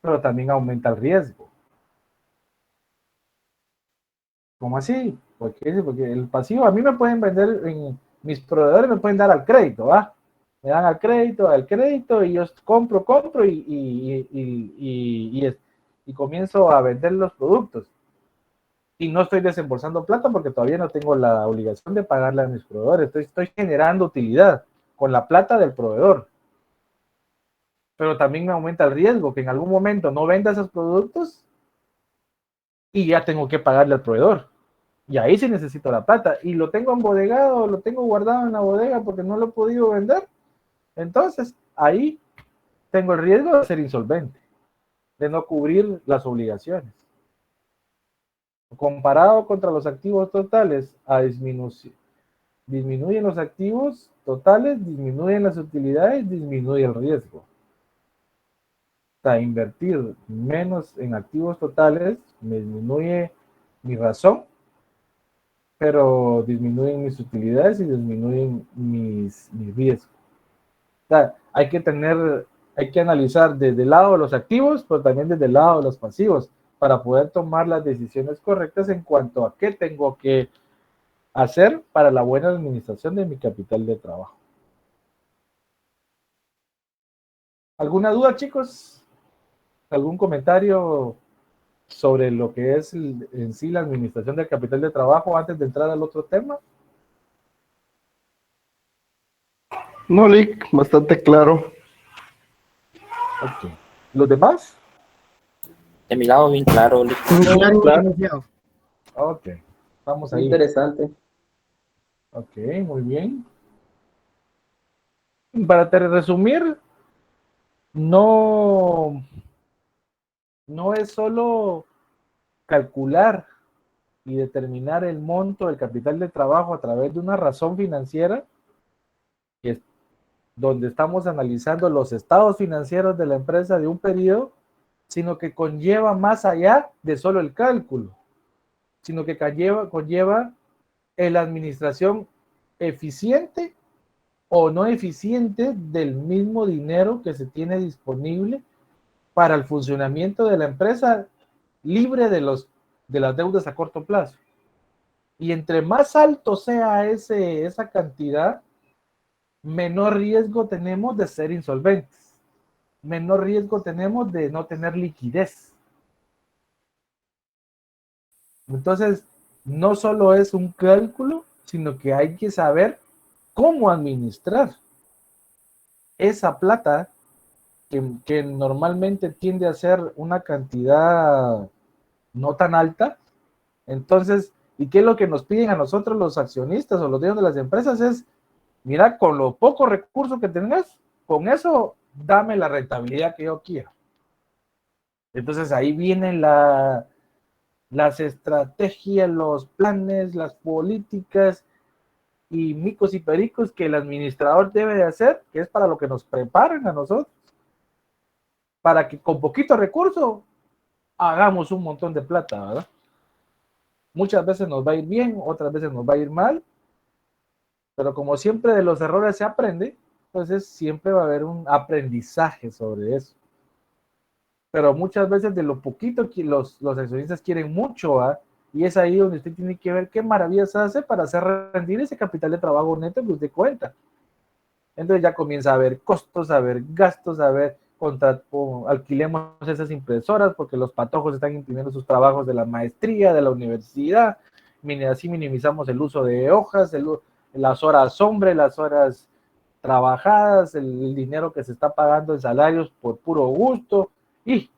pero también aumenta el riesgo. ¿Cómo así? Porque el pasivo, a mí me pueden vender, mis proveedores me pueden dar al crédito, ¿va? Me dan al crédito y yo compro y comienzo a vender los productos. Y no estoy desembolsando plata porque todavía no tengo la obligación de pagarle a mis proveedores. Estoy generando utilidad con la plata del proveedor. Pero también me aumenta el riesgo que en algún momento no venda esos productos y ya tengo que pagarle al proveedor. Y ahí sí necesito la plata. Y lo tengo embodegado, lo tengo guardado en la bodega porque no lo he podido vender. Entonces, ahí tengo el riesgo de ser insolvente, de no cubrir las obligaciones. Comparado contra los activos totales, disminuyen los activos totales, disminuyen las utilidades, disminuye el riesgo. O sea, invertir menos en activos totales me disminuye mi razón, pero disminuyen mis utilidades y disminuyen mis riesgos. O sea, hay que analizar desde el lado de los activos, pero también desde el lado de los pasivos, para poder tomar las decisiones correctas en cuanto a qué tengo que hacer para la buena administración de mi capital de trabajo. ¿Alguna duda, chicos? ¿Algún comentario sobre lo que es en sí la administración del capital de trabajo antes de entrar al otro tema? No, Lick, bastante claro. Ok. ¿Los demás? De mi lado, bien claro. Claro, claro. demasiado. Ok. Vamos ahí. Interesante. Ok, muy bien. Para resumir, no es solo calcular y determinar el monto del capital de trabajo a través de una razón financiera, que es donde estamos analizando los estados financieros de la empresa de un periodo, sino que conlleva más allá de solo el cálculo, sino que conlleva la administración eficiente o no eficiente del mismo dinero que se tiene disponible para el funcionamiento de la empresa, libre de las deudas a corto plazo. Y entre más alto sea esa cantidad, menor riesgo tenemos de ser insolventes, menor riesgo tenemos de no tener liquidez. Entonces, no solo es un cálculo, sino que hay que saber cómo administrar esa plata que normalmente tiende a ser una cantidad no tan alta. Entonces, ¿y qué es lo que nos piden a nosotros los accionistas o los dueños de las empresas? Es, mira, con los pocos recursos que tengas, con eso dame la rentabilidad que yo quiero. Entonces ahí vienen las estrategias, los planes, las políticas y micos y pericos que el administrador debe de hacer, que es para lo que nos preparan a nosotros, para que con poquito recurso hagamos un montón de plata, ¿verdad? Muchas veces nos va a ir bien, otras veces nos va a ir mal, pero como siempre de los errores se aprende, entonces siempre va a haber un aprendizaje sobre eso. Pero muchas veces de lo poquito que los accionistas quieren mucho, ¿eh? Y es ahí donde usted tiene que ver qué maravillas hace para hacer rendir ese capital de trabajo neto que usted cuenta. Entonces ya comienza a haber costos, a haber gastos, a haber alquilemos esas impresoras porque los patojos están imprimiendo sus trabajos de la maestría, de la universidad, así minimizamos el uso de hojas, las horas hombre, las horas trabajadas, el dinero que se está pagando en salarios por puro gusto, y,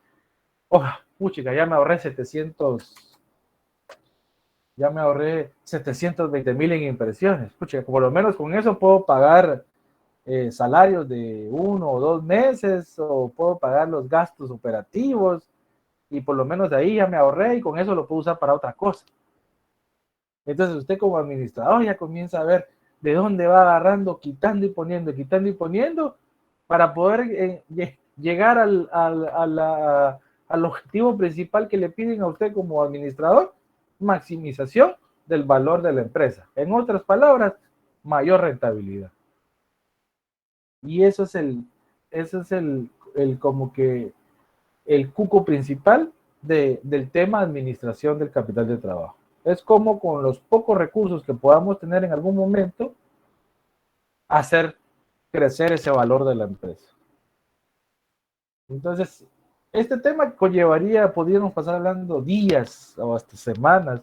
puchica, ya me ahorré 700 ya me ahorré 720,000 en impresiones. Pucha, por lo menos con eso puedo pagar salarios de 1 o 2 meses, o puedo pagar los gastos operativos, y por lo menos de ahí ya me ahorré y con eso lo puedo usar para otra cosa. Entonces usted como administrador ya comienza a ver de dónde va agarrando, quitando y poniendo para poder llegar al objetivo principal que le piden a usted como administrador: maximización del valor de la empresa. En otras palabras, mayor rentabilidad. Y eso es el como que el cuco principal del tema administración del capital de trabajo. Es como con los pocos recursos que podamos tener en algún momento, hacer crecer ese valor de la empresa. Entonces, este tema conllevaría, podríamos pasar hablando días o hasta semanas,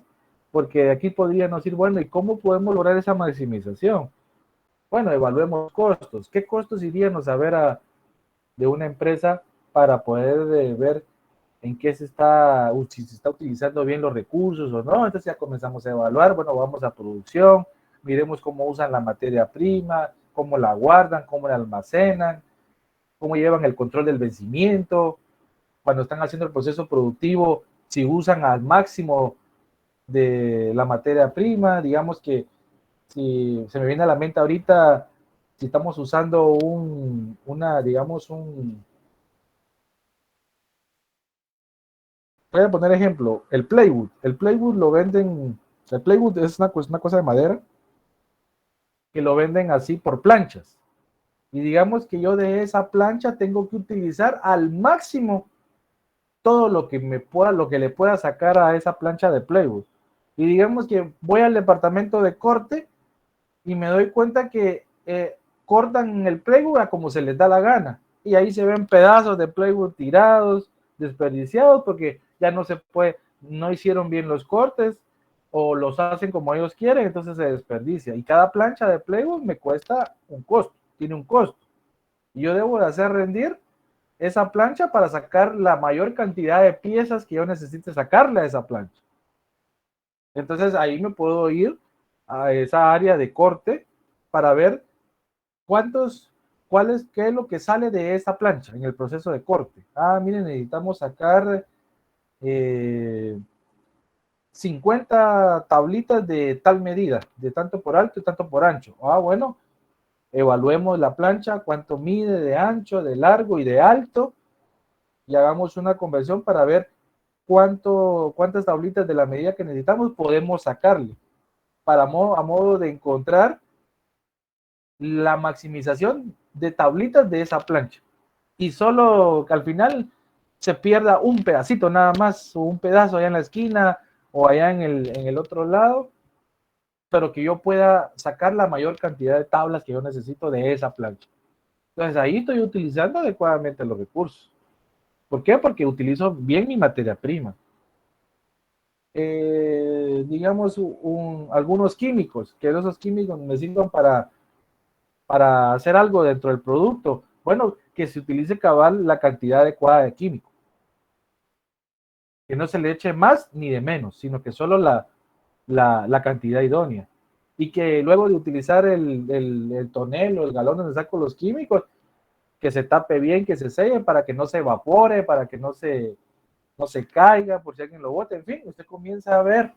porque aquí podríamos ir, bueno, ¿y cómo podemos lograr esa maximización? Bueno, evaluemos costos. ¿Qué costos iríamos a ver de una empresa para poder ver en qué si se está utilizando bien los recursos o no? Entonces ya comenzamos a evaluar, bueno, vamos a producción, miremos cómo usan la materia prima, cómo la guardan, cómo la almacenan, cómo llevan el control del vencimiento, cuando están haciendo el proceso productivo, si usan al máximo de la materia prima. Digamos que si se me viene a la mente ahorita, si estamos usando voy a poner ejemplo, el plywood. El plywood lo venden, el plywood es una cosa de madera que lo venden así por planchas. Y digamos que yo de esa plancha tengo que utilizar al máximo todo lo que le pueda sacar a esa plancha de plywood. Y digamos que voy al departamento de corte y me doy cuenta que cortan el plywood a como se les da la gana. Y ahí se ven pedazos de plywood tirados, desperdiciados, porque ya no se puede, no hicieron bien los cortes o los hacen como ellos quieren, entonces se desperdicia. Y cada plancha de plywood me cuesta un costo, tiene un costo. Y yo debo de hacer rendir esa plancha para sacar la mayor cantidad de piezas que yo necesite sacarle a esa plancha. Entonces ahí me puedo ir a esa área de corte para ver qué es lo que sale de esa plancha en el proceso de corte. Miren, necesitamos sacar 50 tablitas de tal medida, de tanto por alto y tanto por ancho. Bueno, evaluemos la plancha, cuánto mide de ancho, de largo y de alto, y hagamos una conversión para ver cuántas tablitas de la medida que necesitamos podemos sacarle, a modo de encontrar la maximización de tablitas de esa plancha. Y solo que al final se pierda un pedacito nada más, o un pedazo allá en la esquina o allá en el otro lado, pero que yo pueda sacar la mayor cantidad de tablas que yo necesito de esa plancha. Entonces ahí estoy utilizando adecuadamente los recursos. ¿Por qué? Porque utilizo bien mi materia prima. Digamos, algunos químicos, que esos químicos me sirvan para hacer algo dentro del producto. Bueno, que se utilice cabal la cantidad adecuada de químico. Que no se le eche más ni de menos, sino que solo la cantidad idónea. Y que luego de utilizar el tonel o el galón donde saco los químicos, que se tape bien, que se selle para que no se evapore, para que no se caiga, por si alguien lo bota. En fin, usted comienza a ver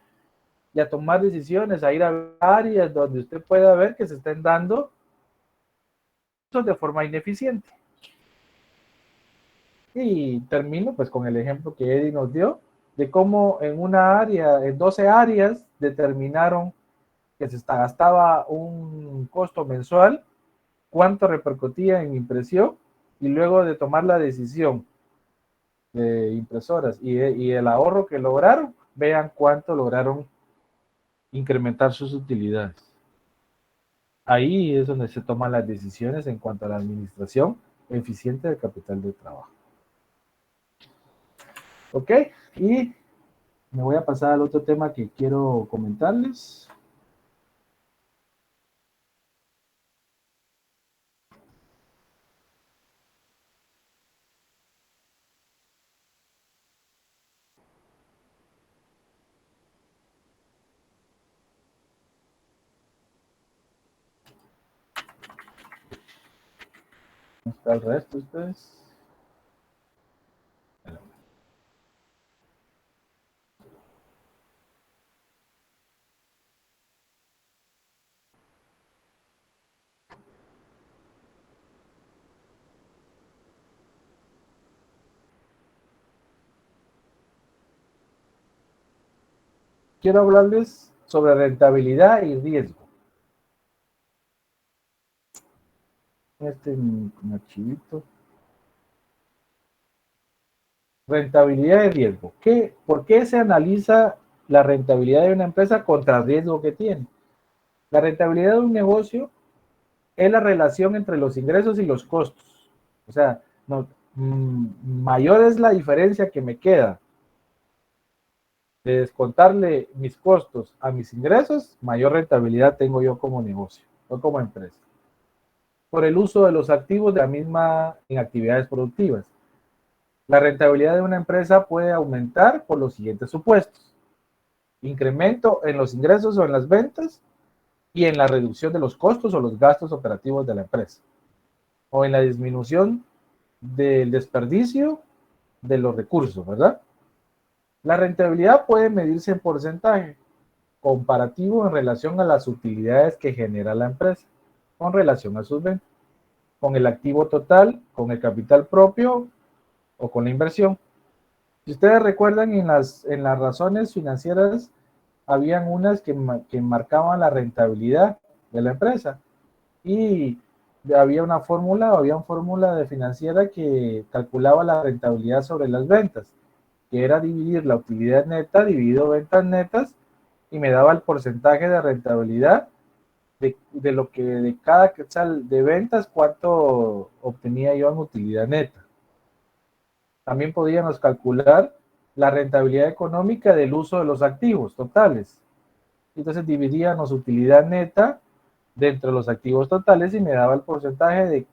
y a tomar decisiones, a ir a áreas donde usted pueda ver que se estén dando de forma ineficiente. Y termino pues con el ejemplo que Eddie nos dio de cómo en 12 áreas determinaron que se gastaba un costo mensual, cuánto repercutía en impresión, y luego de tomar la decisión de impresoras y el ahorro que lograron, vean cuánto lograron incrementar sus utilidades. Ahí es donde se toman las decisiones en cuanto a la administración eficiente del capital de trabajo. ¿Ok? Y me voy a pasar al otro tema que quiero comentarles. está el resto ustedes? Quiero hablarles sobre rentabilidad y riesgo. Mi archivito. Rentabilidad y riesgo. ¿Por qué se analiza la rentabilidad de una empresa contra el riesgo que tiene? La rentabilidad de un negocio es la relación entre los ingresos y los costos. O sea, mayor es la diferencia que me queda de descontarle mis costos a mis ingresos, mayor rentabilidad tengo yo como negocio o como empresa. Por el uso de los activos de la misma en actividades productivas. La rentabilidad de una empresa puede aumentar por los siguientes supuestos: incremento en los ingresos o en las ventas y en la reducción de los costos o los gastos operativos de la empresa, o en la disminución del desperdicio de los recursos, ¿verdad? La rentabilidad puede medirse en porcentaje comparativo en relación a las utilidades que genera la empresa, con relación a sus ventas, con el activo total, con el capital propio o con la inversión. Si ustedes recuerdan, en las razones financieras habían unas que marcaban la rentabilidad de la empresa y había una fórmula de financiera que calculaba la rentabilidad sobre las ventas, que era dividir la utilidad neta dividido ventas netas, y me daba el porcentaje de rentabilidad de lo que de cada quetzal de ventas, cuánto obtenía yo en utilidad neta. También podíamos calcular la rentabilidad económica del uso de los activos totales. Entonces dividíamos utilidad neta dentro de los activos totales y me daba el porcentaje de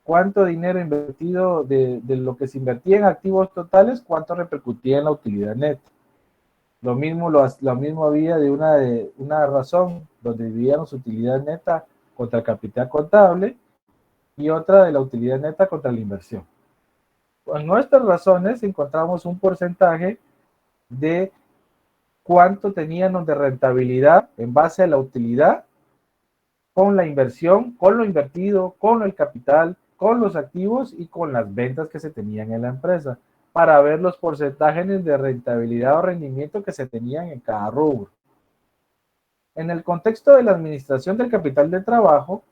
cuánto dinero invertido de lo que se invertía en activos totales, cuánto repercutía en la utilidad neta. Lo mismo había de una razón donde dividíamos utilidad neta contra el capital contable y otra de la utilidad neta contra la inversión. En nuestras razones encontramos un porcentaje de cuánto teníamos de rentabilidad en base a la utilidad con la inversión, con lo invertido, con el capital, con los activos y con las ventas que se tenían en la empresa, para ver los porcentajes de rentabilidad o rendimiento que se tenían en cada rubro. En el contexto de la administración del capital de trabajo,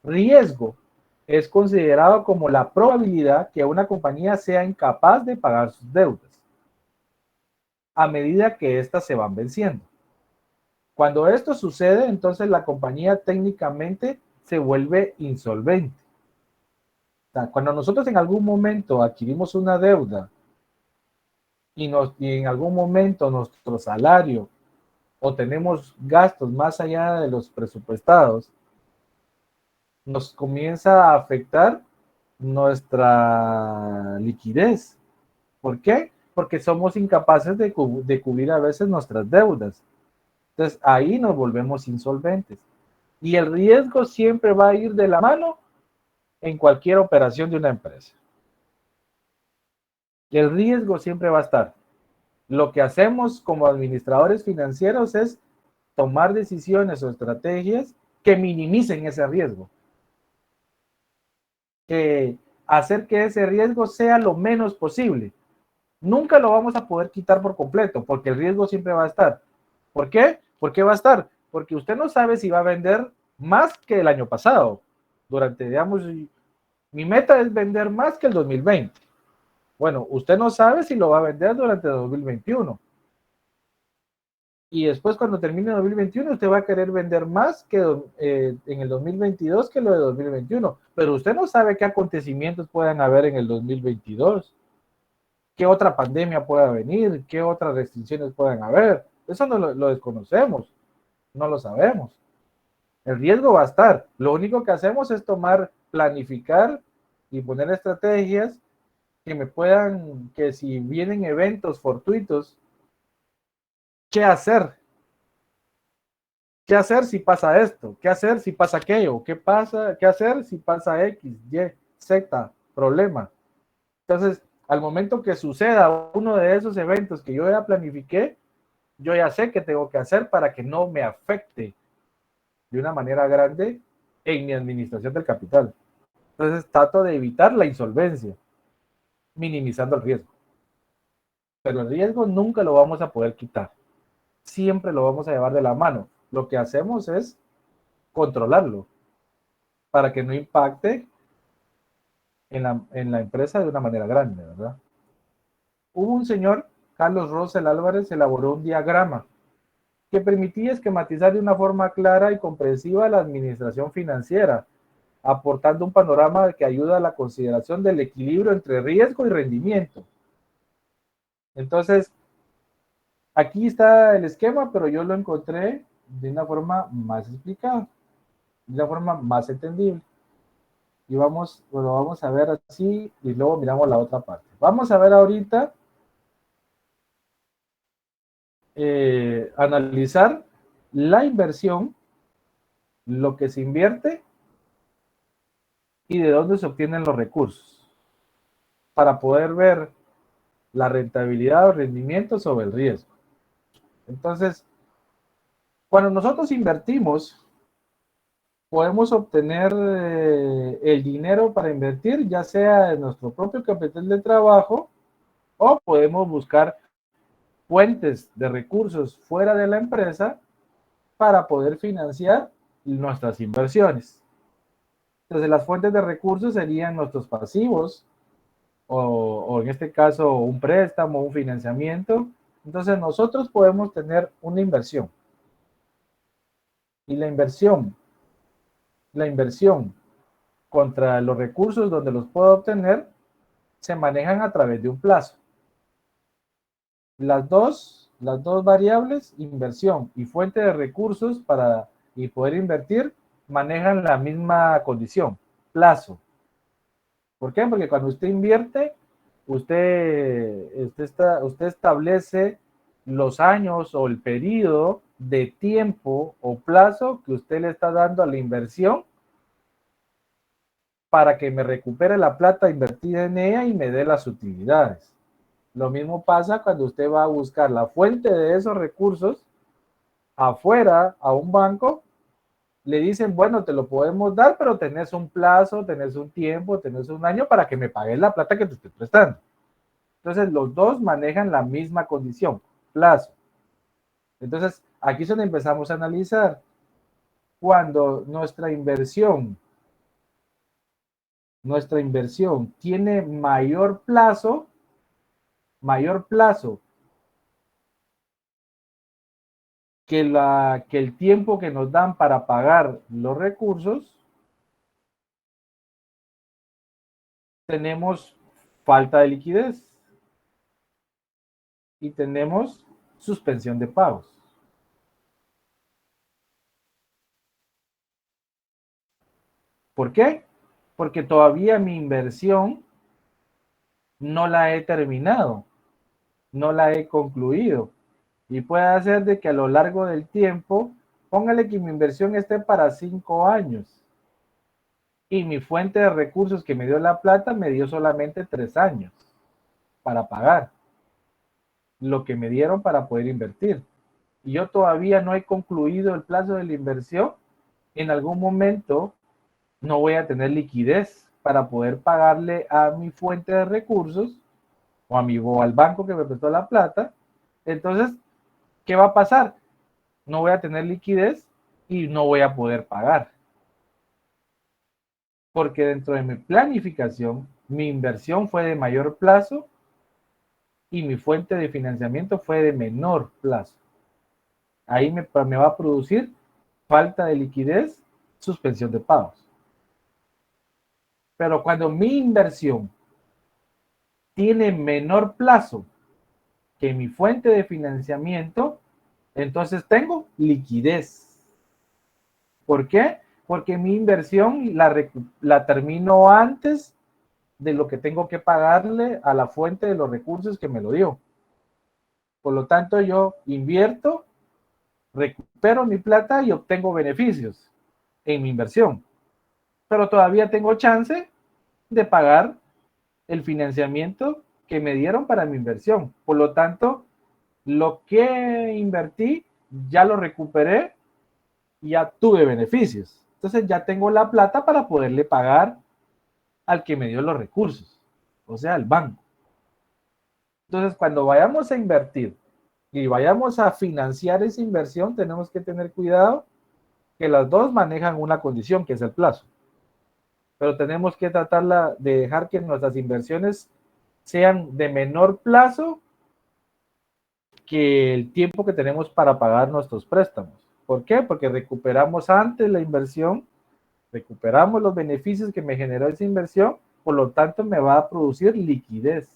riesgo es considerado como la probabilidad que una compañía sea incapaz de pagar sus deudas a medida que éstas se van venciendo. Cuando esto sucede, entonces la compañía técnicamente se vuelve insolvente. O sea, cuando nosotros en algún momento adquirimos una deuda y en algún momento nuestro salario o tenemos gastos más allá de los presupuestados, nos comienza a afectar nuestra liquidez. ¿Por qué? Porque somos incapaces de cubrir a veces nuestras deudas. Entonces ahí nos volvemos insolventes. Y el riesgo siempre va a ir de la mano en cualquier operación de una empresa. El riesgo siempre va a estar. Lo que hacemos como administradores financieros es tomar decisiones o estrategias que minimicen ese riesgo. Hacer que ese riesgo sea lo menos posible. Nunca lo vamos a poder quitar por completo, porque el riesgo siempre va a estar. ¿Por qué? ¿Por qué va a estar? Porque usted no sabe si va a vender más que el año pasado. Digamos, mi meta es vender más que el 2020. Bueno, usted no sabe si lo va a vender durante el 2021. Y después, cuando termine el 2021, usted va a querer vender más que en el 2022 que lo de 2021. Pero usted no sabe qué acontecimientos puedan haber en el 2022. ¿Qué otra pandemia pueda venir? ¿Qué otras restricciones puedan haber? Eso no lo desconocemos, no lo sabemos. El riesgo va a estar. Lo único que hacemos es planificar y poner estrategias que si vienen eventos fortuitos, ¿qué hacer? ¿Qué hacer si pasa esto? ¿Qué hacer si pasa aquello? ¿Qué hacer si pasa X, Y? Z, problema. Entonces, al momento que suceda uno de esos eventos que yo ya planifiqué, yo ya sé qué tengo que hacer para que no me afecte de una manera grande en mi administración del capital. Entonces, trato de evitar la insolvencia, minimizando el riesgo. Pero el riesgo nunca lo vamos a poder quitar. Siempre lo vamos a llevar de la mano. Lo que hacemos es controlarlo para que no impacte en la empresa de una manera grande, ¿verdad? Hubo un señor, Carlos Rosel Álvarez, elaboró un diagrama que permitía esquematizar de una forma clara y comprensiva la administración financiera, aportando un panorama que ayuda a la consideración del equilibrio entre riesgo y rendimiento. Entonces, aquí está el esquema, pero yo lo encontré de una forma más explicada, de una forma más entendible. Y lo vamos a ver así y luego miramos la otra parte. Vamos a ver ahorita, analizar la inversión, lo que se invierte y de dónde se obtienen los recursos, para poder ver la rentabilidad o rendimiento sobre el riesgo. Entonces, cuando nosotros invertimos, podemos obtener el dinero para invertir, ya sea en nuestro propio capital de trabajo, o podemos buscar fuentes de recursos fuera de la empresa para poder financiar nuestras inversiones. Entonces, las fuentes de recursos serían nuestros pasivos, o en este caso un préstamo, un financiamiento. Entonces, nosotros podemos tener una inversión. Y la inversión contra los recursos donde los puedo obtener se manejan a través de un plazo. Las dos variables, inversión y fuente de recursos y poder invertir, manejan la misma condición, plazo. ¿Por qué? Porque cuando usted invierte, usted establece los años o el periodo de tiempo o plazo que usted le está dando a la inversión para que me recupere la plata invertida en ella y me dé las utilidades. Lo mismo pasa cuando usted va a buscar la fuente de esos recursos afuera a un banco. Le dicen, bueno, te lo podemos dar, pero tenés un plazo, tenés un tiempo, tenés un año para que me pagues la plata que te estoy prestando. Entonces, los dos manejan la misma condición, plazo. Entonces, aquí es donde empezamos a analizar. Cuando nuestra inversión tiene mayor plazo que el tiempo que nos dan para pagar los recursos, tenemos falta de liquidez y tenemos suspensión de pagos. ¿Por qué? Porque todavía mi inversión no la he terminado, no la he concluido. Y puede hacer de que a lo largo del tiempo, póngale que mi inversión esté para 5 años. Y mi fuente de recursos que me dio la plata me dio solamente 3 años para pagar lo que me dieron para poder invertir. Y yo todavía no he concluido el plazo de la inversión. En algún momento no voy a tener liquidez para poder pagarle a mi fuente de recursos o al banco que me prestó la plata. Entonces, ¿qué va a pasar? No voy a tener liquidez y no voy a poder pagar. Porque dentro de mi planificación, mi inversión fue de mayor plazo y mi fuente de financiamiento fue de menor plazo. Ahí me va a producir falta de liquidez, suspensión de pagos. Pero cuando mi inversión tiene menor plazo que mi fuente de financiamiento, entonces tengo liquidez. ¿Por qué? Porque mi inversión la termino antes de lo que tengo que pagarle a la fuente de los recursos que me lo dio. Por lo tanto, yo invierto, recupero mi plata y obtengo beneficios en mi inversión. Pero todavía tengo chance de pagar el financiamiento que me dieron para mi inversión. Por lo tanto, lo que invertí ya lo recuperé y ya tuve beneficios. Entonces ya tengo la plata para poderle pagar al que me dio los recursos, o sea, al banco. Entonces, cuando vayamos a invertir y vayamos a financiar esa inversión, tenemos que tener cuidado que las dos manejan una condición, que es el plazo. Pero tenemos que tratarla de dejar que nuestras inversiones sean de menor plazo que el tiempo que tenemos para pagar nuestros préstamos. ¿Por qué? Porque recuperamos antes la inversión, recuperamos los beneficios que me generó esa inversión, por lo tanto me va a producir liquidez.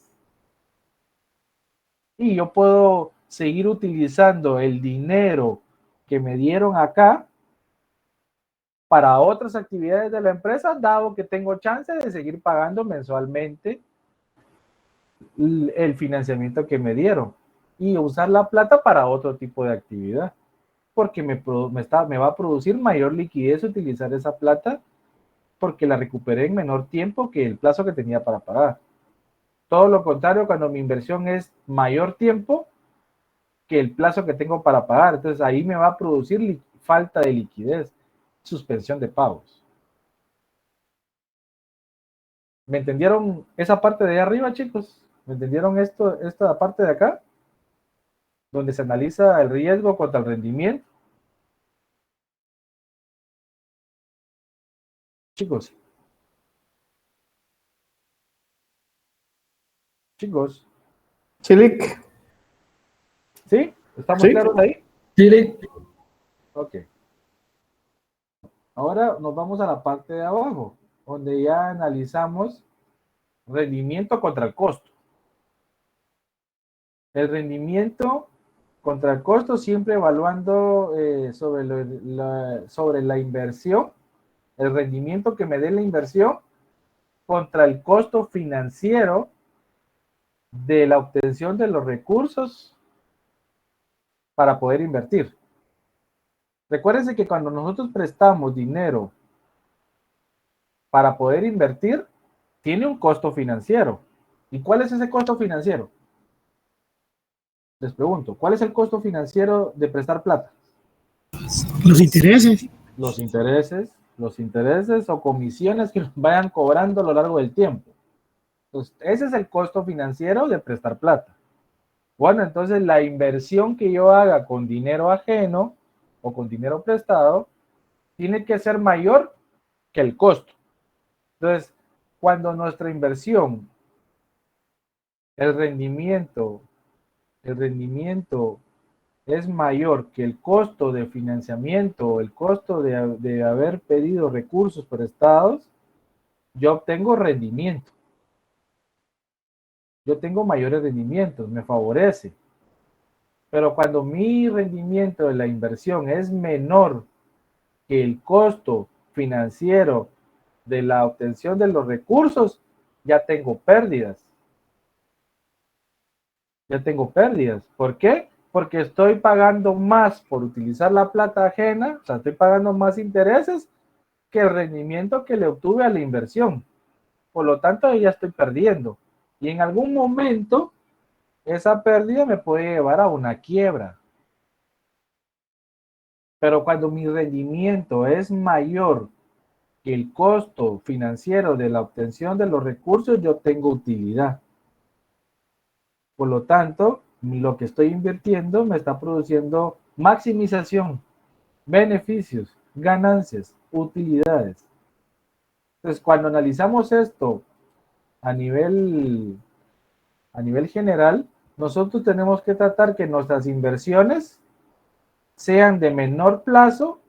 Y yo puedo seguir utilizando el dinero que me dieron acá para otras actividades de la empresa, dado que tengo chance de seguir pagando mensualmente el financiamiento que me dieron y usar la plata para otro tipo de actividad, porque me va a producir mayor liquidez utilizar esa plata porque la recuperé en menor tiempo que el plazo que tenía para pagar. Todo lo contrario, cuando mi inversión es mayor tiempo que el plazo que tengo para pagar, entonces ahí me va a producir falta de liquidez, suspensión de pagos. ¿Me entendieron esa parte de ahí arriba, chicos? ¿Me entendieron esta parte de acá? Donde se analiza el riesgo contra el rendimiento. Chicos. Chicos. Chilic. ¿Sí? ¿Estamos Sí. claros ahí? Sí, Ok. Ahora nos vamos a la parte de abajo, donde ya analizamos rendimiento contra el costo. El rendimiento contra el costo, siempre evaluando sobre la inversión, el rendimiento que me dé la inversión contra el costo financiero de la obtención de los recursos para poder invertir. Recuérdense que cuando nosotros prestamos dinero para poder invertir, tiene un costo financiero. ¿Y cuál es ese costo financiero? Les pregunto, ¿cuál es el costo financiero de prestar plata? los intereses. Los intereses o comisiones que nos vayan cobrando a lo largo del tiempo. Entonces, ese es el costo financiero de prestar plata. Bueno, entonces la inversión que yo haga con dinero ajeno o con dinero prestado tiene que ser mayor que el costo. Entonces, cuando nuestra inversión, el rendimiento es mayor que el costo de financiamiento o el costo de haber pedido recursos prestados, yo obtengo rendimiento. Yo tengo mayores rendimientos, me favorece. Pero cuando mi rendimiento de la inversión es menor que el costo financiero de la obtención de los recursos, ya tengo pérdidas. ¿Por qué? Porque estoy pagando más por utilizar la plata ajena, o sea, estoy pagando más intereses que el rendimiento que le obtuve a la inversión. Por lo tanto, ya estoy perdiendo. Y en algún momento, esa pérdida me puede llevar a una quiebra. Pero cuando mi rendimiento es mayor que el costo financiero de la obtención de los recursos, yo tengo utilidad. Por lo tanto, lo que estoy invirtiendo me está produciendo maximización, beneficios, ganancias, utilidades. Entonces, cuando analizamos esto a nivel general, nosotros tenemos que tratar que nuestras inversiones sean de menor plazo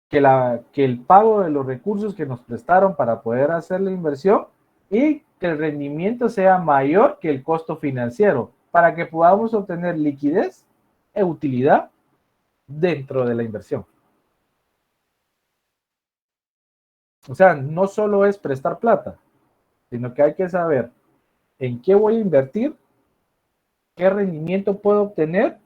que el pago de los recursos que nos prestaron para poder hacer la inversión y que el rendimiento sea mayor que el costo financiero para que podamos obtener liquidez e utilidad dentro de la inversión. O sea, no solo es prestar plata, sino que hay que saber en qué voy a invertir, qué rendimiento puedo obtener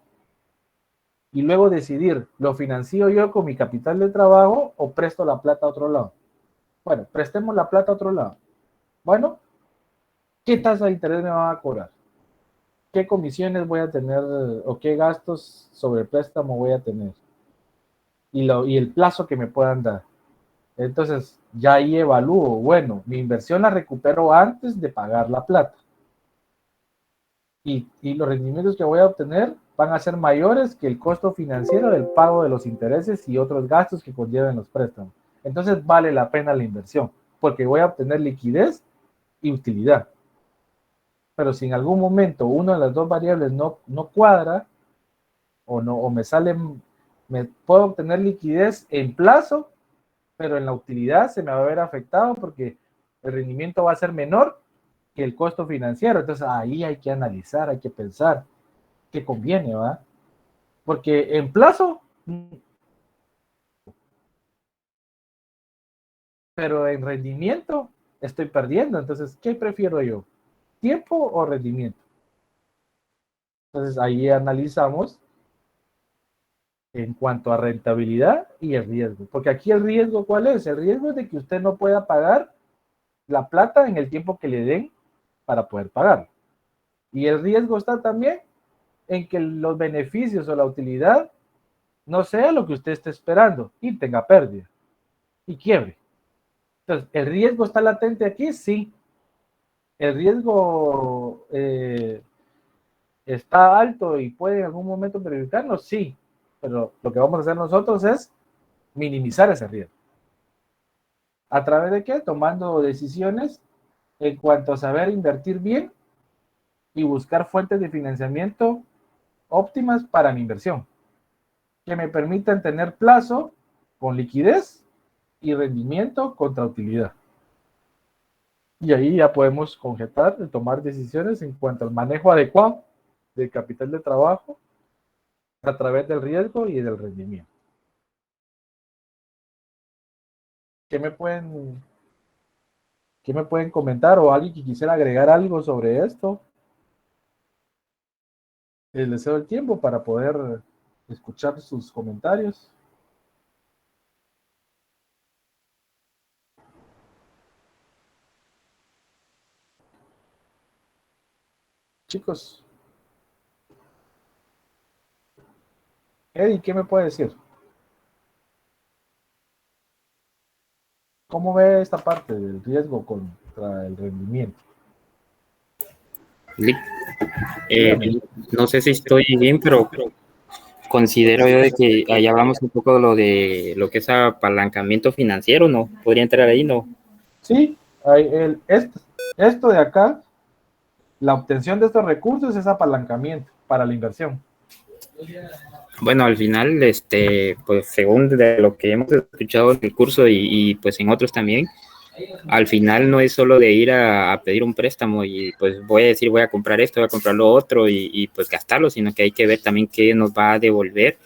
y luego decidir, ¿lo financio yo con mi capital de trabajo o presto la plata a otro lado? Bueno, prestemos la plata a otro lado. Bueno, ¿qué tasa de interés me van a cobrar? ¿Qué comisiones voy a tener o qué gastos sobre el préstamo voy a tener? Y el plazo que me puedan dar. Entonces, ya ahí evalúo, bueno, mi inversión la recupero antes de pagar la plata. Y los rendimientos que voy a obtener van a ser mayores que el costo financiero del pago de los intereses y otros gastos que conlleven los préstamos. Entonces, vale la pena la inversión, porque voy a obtener liquidez y utilidad. Pero si en algún momento una de las dos variables no cuadra, o me sale, me puedo obtener liquidez en plazo, pero en la utilidad se me va a ver afectado porque el rendimiento va a ser menor que el costo financiero. Entonces ahí hay que analizar, hay que pensar qué conviene, ¿va? Porque en plazo, pero en rendimiento estoy perdiendo. Entonces, ¿qué prefiero yo? ¿Tiempo o rendimiento? Entonces ahí analizamos en cuanto a rentabilidad y el riesgo. Porque aquí el riesgo, ¿cuál es? El riesgo es de que usted no pueda pagar la plata en el tiempo que le den para poder pagar. Y el riesgo está también en que los beneficios o la utilidad no sea lo que usted esté esperando y tenga pérdida y quiebre. Entonces, ¿el riesgo está latente aquí? Sí. ¿El riesgo está alto y puede en algún momento perjudicarnos? Sí. Pero lo que vamos a hacer nosotros es minimizar ese riesgo. ¿A través de qué? Tomando decisiones en cuanto a saber invertir bien y buscar fuentes de financiamiento óptimas para mi inversión, que me permitan tener plazo con liquidez y rendimiento contra utilidad. Y ahí ya podemos conjetar y tomar decisiones en cuanto al manejo adecuado del capital de trabajo a través del riesgo y del rendimiento. ¿Qué me pueden comentar o alguien que quisiera agregar algo sobre esto? Les cedo el tiempo para poder escuchar sus comentarios. Chicos, Eddie, ¿qué me puede decir? ¿Cómo ve esta parte del riesgo contra el rendimiento? No sé si estoy bien, pero considero yo de que ahí hablamos un poco de lo que es apalancamiento financiero, ¿no? ¿Podría entrar ahí? No. Sí, esto de acá, la obtención de estos recursos es apalancamiento para la inversión. Bueno, al final, pues según de lo que hemos escuchado en el curso y pues en otros también, al final no es solo de ir a pedir un préstamo y pues voy a decir voy a comprar esto, voy a comprar lo otro y pues gastarlo, sino que hay que ver también qué nos va a devolver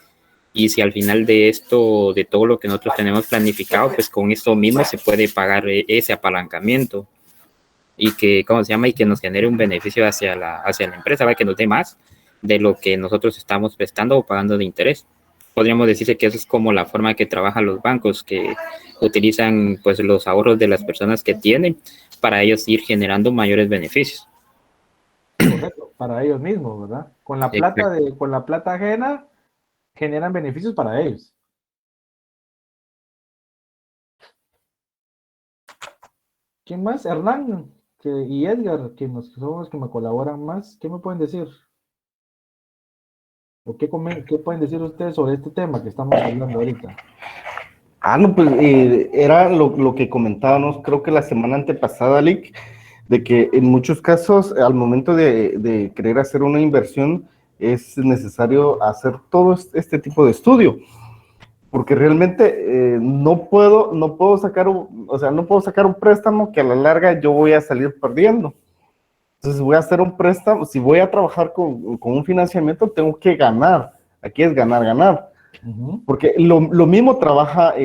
y si al final de esto, de todo lo que nosotros tenemos planificado, pues con esto mismo se puede pagar ese apalancamiento y que, ¿cómo se llama? Y que nos genere un beneficio hacia la empresa, ¿va? Que nos dé más de lo que nosotros estamos prestando o pagando de interés. Podríamos decirse que eso es como la forma que trabajan los bancos, que utilizan pues los ahorros de las personas que tienen para ellos ir generando mayores beneficios. Correcto, para ellos mismos, ¿verdad? Con la plata ajena generan beneficios para ellos. ¿Quién más? Hernán y Edgar, que son los que me colaboran más. ¿Qué me pueden decir? ¿O qué pueden decir ustedes sobre este tema que estamos hablando ahorita? No, pues era lo que comentábamos, creo que la semana antepasada, Lick, de que en muchos casos, al momento de querer hacer una inversión, es necesario hacer todo este tipo de estudio, porque realmente no puedo sacar un préstamo que a la larga yo voy a salir perdiendo. Entonces voy a hacer un préstamo, si voy a trabajar con un financiamiento, tengo que ganar. Aquí es ganar, ganar. Porque lo mismo trabajan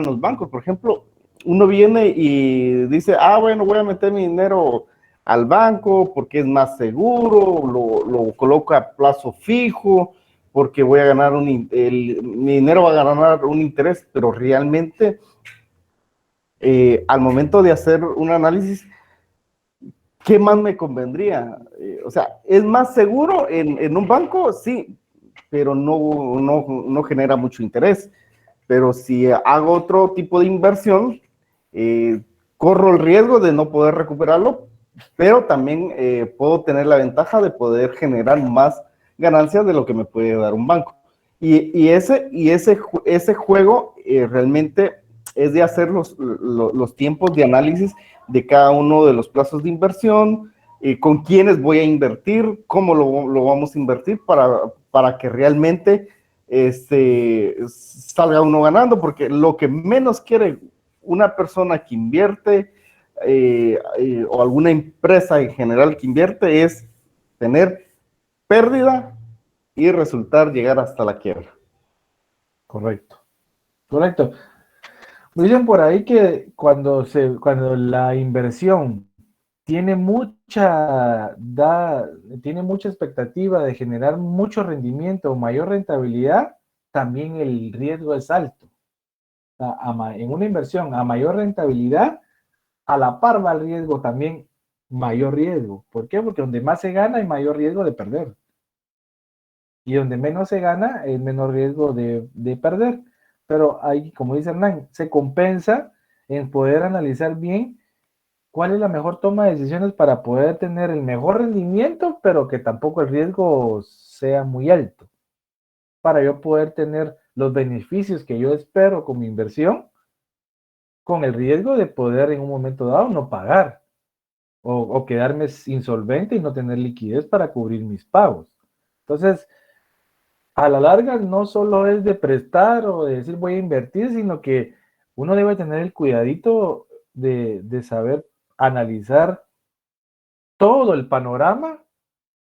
los bancos. Por ejemplo, uno viene y dice, bueno, voy a meter mi dinero al banco porque es más seguro, lo coloco a plazo fijo, porque voy a ganar mi dinero va a ganar un interés, pero realmente al momento de hacer un análisis, ¿qué más me convendría? O sea, ¿es más seguro en un banco? Sí, pero no genera mucho interés. Pero si hago otro tipo de inversión, corro el riesgo de no poder recuperarlo, pero también puedo tener la ventaja de poder generar más ganancias de lo que me puede dar un banco. Ese juego realmente es de hacer los tiempos de análisis de cada uno de los plazos de inversión, con quiénes voy a invertir, cómo lo vamos a invertir para que realmente salga uno ganando, porque lo que menos quiere una persona que invierte o alguna empresa en general que invierte es tener pérdida y llegar hasta la quiebra. Correcto, correcto. Dicen por ahí que cuando la inversión tiene tiene mucha expectativa de generar mucho rendimiento o mayor rentabilidad, también el riesgo es alto. O sea, en una inversión a mayor rentabilidad, a la par va el riesgo también mayor riesgo. ¿Por qué? Porque donde más se gana hay mayor riesgo de perder. Y donde menos se gana es menor riesgo de perder. Pero ahí, como dice Hernán, se compensa en poder analizar bien cuál es la mejor toma de decisiones para poder tener el mejor rendimiento, pero que tampoco el riesgo sea muy alto. Para yo poder tener los beneficios que yo espero con mi inversión, con el riesgo de poder en un momento dado no pagar o quedarme insolvente y no tener liquidez para cubrir mis pagos. Entonces, a la larga no solo es de prestar o de decir voy a invertir, sino que uno debe tener el cuidadito de saber analizar todo el panorama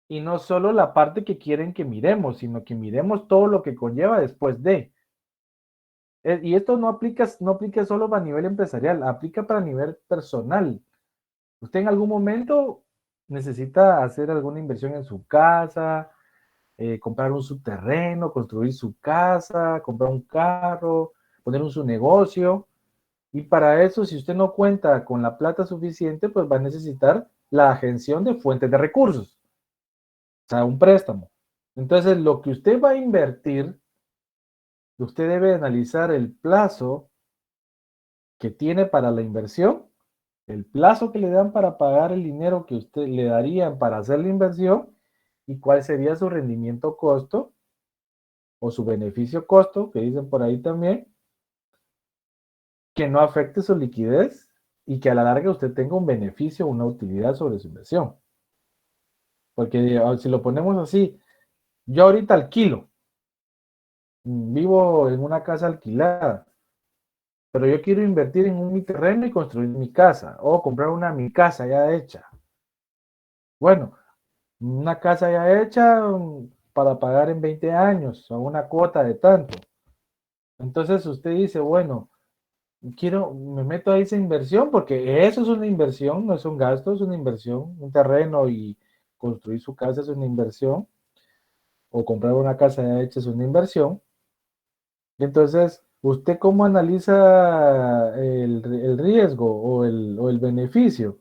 y no solo la parte que quieren que miremos, sino que miremos todo lo que conlleva después de. Y esto no aplica solo para nivel empresarial, aplica para nivel personal. Usted en algún momento necesita hacer alguna inversión en su casa, comprar un subterreno, construir su casa, comprar un carro, poner su negocio. Y para eso, si usted no cuenta con la plata suficiente, pues va a necesitar la agención de fuentes de recursos, o sea, un préstamo. Entonces, lo que usted va a invertir, usted debe analizar el plazo que tiene para la inversión, el plazo que le dan para pagar el dinero que usted le darían para hacer la inversión y cuál sería su rendimiento costo o su beneficio costo, que dicen por ahí también, que no afecte su liquidez y que a la larga usted tenga un beneficio, una utilidad sobre su inversión. Porque si lo ponemos así, yo ahorita alquilo, vivo en una casa alquilada, pero yo quiero invertir en mi terreno y construir mi casa, o comprar mi casa ya hecha. Bueno, una casa ya hecha para pagar en 20 años, a una cuota de tanto. Entonces usted dice, bueno, me meto a esa inversión porque eso es una inversión, no es un gasto, es una inversión. Un terreno y construir su casa es una inversión, o comprar una casa ya hecha es una inversión. Entonces, ¿usted cómo analiza el riesgo o el beneficio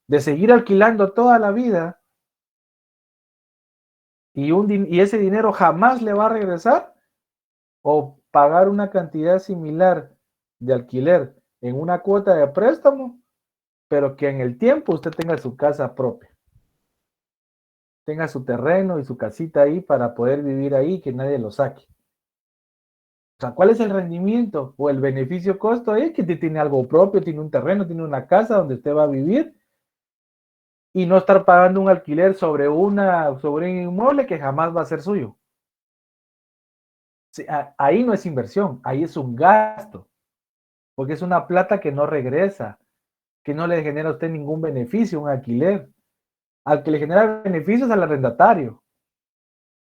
de seguir alquilando toda la vida y ese dinero jamás le va a regresar? ¿O pagar una cantidad similar de alquiler en una cuota de préstamo, pero que en el tiempo usted tenga su casa propia, tenga su terreno y su casita ahí para poder vivir ahí, que nadie lo saque? O sea, ¿cuál es el rendimiento o el beneficio costo ahí? Que tiene algo propio, tiene un terreno, tiene una casa donde usted va a vivir y no estar pagando un alquiler sobre un inmueble que jamás va a ser suyo. Sí, ahí no es inversión, ahí es un gasto, porque es una plata que no regresa, que no le genera a usted ningún beneficio, un alquiler. Al que le genera beneficios al arrendatario,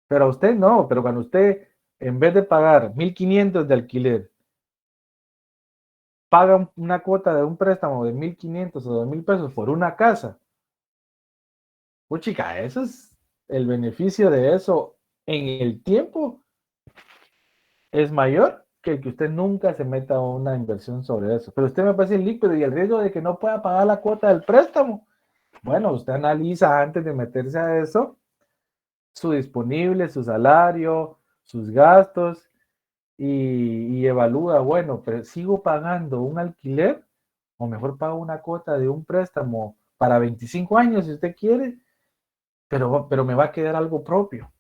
pero a usted no. Pero cuando usted, en vez de pagar 1.500 de alquiler, paga una cuota de un préstamo de 1.500 o 2.000 pesos por una casa, pues chica, eso es el beneficio de eso en el tiempo, es mayor que usted nunca se meta a una inversión sobre eso. Pero usted me parece líquido y el riesgo de que no pueda pagar la cuota del préstamo. Bueno, usted analiza antes de meterse a eso su disponible, su salario, sus gastos y evalúa, bueno, pero sigo pagando un alquiler o mejor pago una cuota de un préstamo para 25 años si usted quiere, pero me va a quedar algo propio,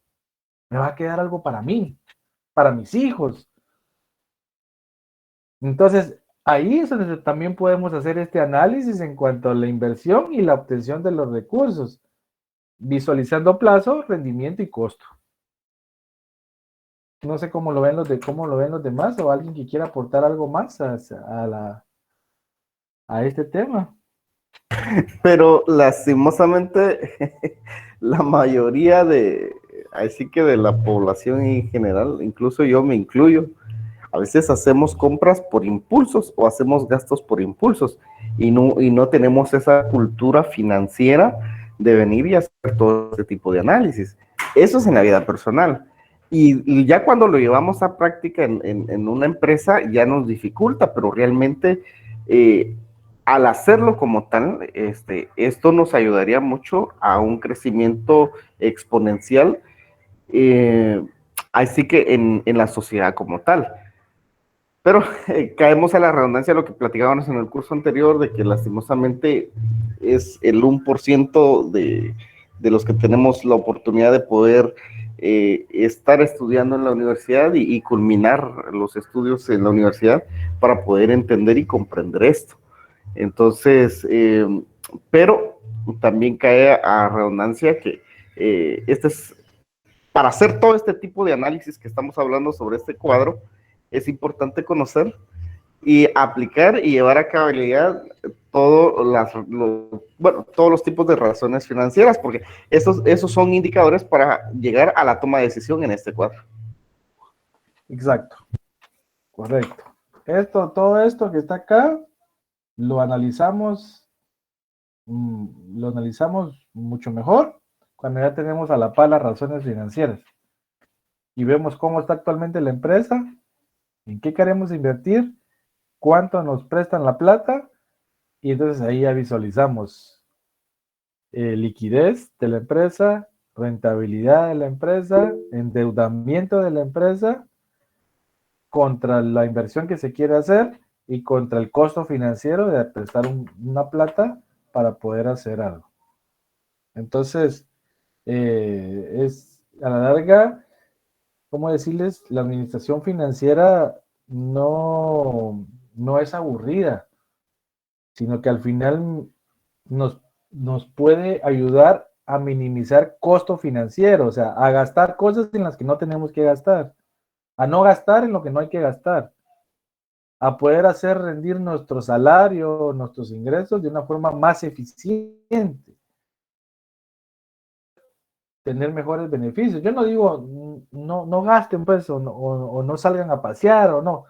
me va a quedar algo para mí, para mis hijos. Entonces, ahí es donde también podemos hacer este análisis en cuanto a la inversión y la obtención de los recursos, visualizando plazo, rendimiento y costo. No sé cómo lo ven cómo lo ven los demás o alguien que quiera aportar algo más a este tema. Pero lastimosamente la mayoría así que de la población en general, incluso yo me incluyo, a veces hacemos compras por impulsos o hacemos gastos por impulsos y no tenemos esa cultura financiera de venir y hacer todo este tipo de análisis. Eso es en la vida personal. Y ya cuando lo llevamos a práctica en una empresa ya nos dificulta, pero realmente al hacerlo como tal, esto nos ayudaría mucho a un crecimiento exponencial, así que en la sociedad como tal. Pero caemos a la redundancia de lo que platicábamos en el curso anterior, de que lastimosamente es el 1% de los que tenemos la oportunidad de poder estar estudiando en la universidad y culminar los estudios en la universidad para poder entender y comprender esto. Entonces, pero también cae a redundancia que para hacer todo este tipo de análisis que estamos hablando sobre este cuadro, es importante conocer y aplicar y llevar a cabalidad todos los tipos de razones financieras, porque esos son indicadores para llegar a la toma de decisión en este cuadro. Exacto, correcto. Todo esto que está acá, lo analizamos mucho mejor cuando ya tenemos a la par las razones financieras y vemos cómo está actualmente la empresa, en qué queremos invertir, cuánto nos prestan la plata, y entonces ahí ya visualizamos liquidez de la empresa, rentabilidad de la empresa, endeudamiento de la empresa contra la inversión que se quiere hacer y contra el costo financiero de prestar una plata para poder hacer algo. Entonces, es a la larga, ¿cómo decirles? La administración financiera no es aburrida, sino que al final nos puede ayudar a minimizar costo financiero, o sea, a gastar cosas en las que no tenemos que gastar, a no gastar en lo que no hay que gastar, a poder hacer rendir nuestro salario, nuestros ingresos de una forma más eficiente, tener mejores beneficios. Yo no digo, no gasten pues, o no salgan a pasear, o no,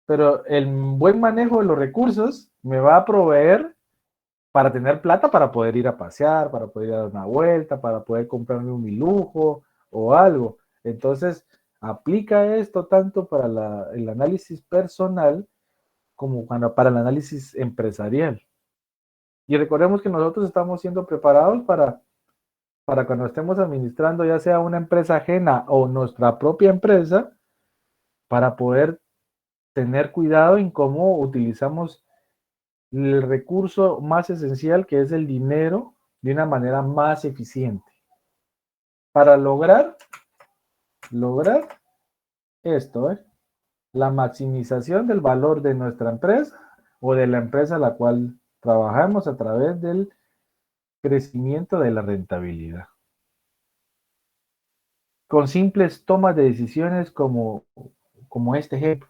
pero el buen manejo de los recursos me va a proveer para tener plata para poder ir a pasear, para poder ir a dar una vuelta, para poder comprarme un lujo o algo. Entonces, aplica esto tanto para el análisis personal como para el análisis empresarial. Y recordemos que nosotros estamos siendo preparados para cuando estemos administrando ya sea una empresa ajena o nuestra propia empresa, para poder tener cuidado en cómo utilizamos el recurso más esencial, que es el dinero, de una manera más eficiente. Para lograr esto, la maximización del valor de nuestra empresa o de la empresa a la cual trabajamos a través del crecimiento de la rentabilidad. Con simples tomas de decisiones como este ejemplo,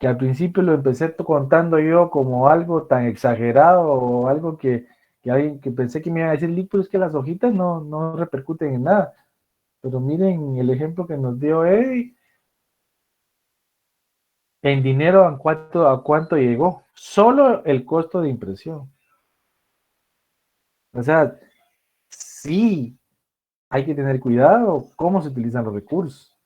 que al principio lo empecé contando yo como algo tan exagerado o algo que alguien que pensé que me iba a decir, pero es que las hojitas no repercuten en nada. Pero miren el ejemplo que nos dio Eddie. En dinero, ¿a cuánto llegó? Solo el costo de impresión. O sea, sí, hay que tener cuidado cómo se utilizan los recursos.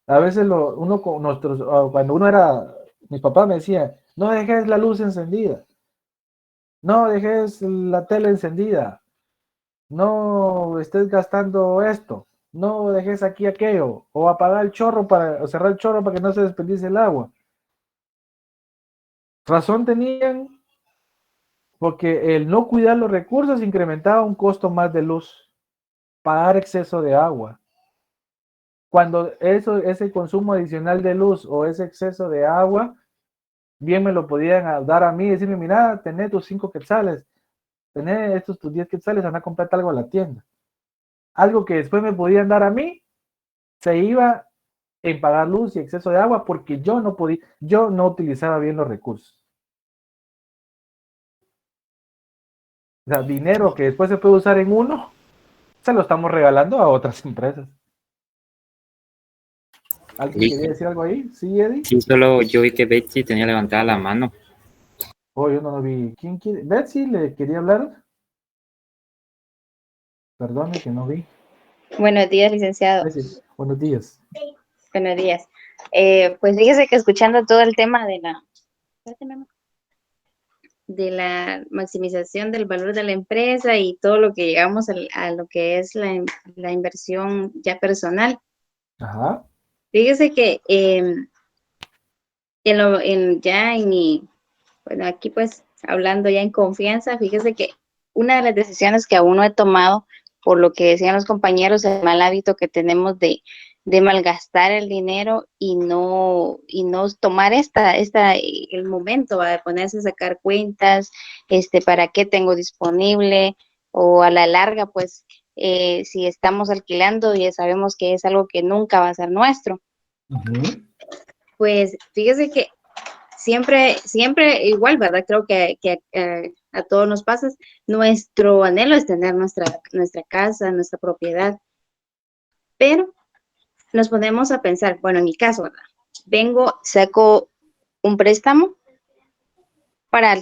A veces uno con nuestros, cuando uno era, mis papás me decían, no dejes la luz encendida, no dejes la tele encendida, no estés gastando esto, no dejes aquí aquello, o apagar el chorro o cerrar el chorro para que no se desperdicie el agua. Razón tenían porque el no cuidar los recursos incrementaba un costo más de luz, pagar exceso de agua. Cuando ese consumo adicional de luz o ese exceso de agua, bien me lo podían dar a mí y decirme, mira, tenés tus 5 quetzales, tenés estos tus 10 quetzales, anda a comprarte algo a la tienda. Algo que después me podían dar a mí, se iba en pagar luz y exceso de agua porque yo no utilizaba bien los recursos. O sea, dinero que después se puede usar en uno, se lo estamos regalando a otras empresas. ¿Alguien quería decir algo ahí? ¿Sí, Eddie? Sí, solo yo vi que Betsy tenía levantada la mano. Oh, yo no lo vi. ¿Quién quiere? ¿Betsy le quería hablar? Perdone que no vi. Buenos días, licenciado. Betsy, buenos días. Buenos días. Pues fíjese que escuchando todo el tema de la maximización del valor de la empresa y todo lo que llegamos a lo que es la inversión ya personal. Ajá. Fíjese que bueno, aquí pues hablando ya en confianza, fíjese que una de las decisiones que aún no he tomado, por lo que decían los compañeros, el mal hábito que tenemos de malgastar el dinero y no tomar el momento de ponerse a sacar cuentas, para qué tengo disponible, o a la larga, pues, si estamos alquilando, ya sabemos que es algo que nunca va a ser nuestro. Uh-huh. Pues fíjese que siempre igual, ¿verdad? Creo que a todos nos pasa. Nuestro anhelo es tener nuestra casa, nuestra propiedad, pero nos ponemos a pensar, bueno, en mi caso, ¿verdad? Saco un préstamo para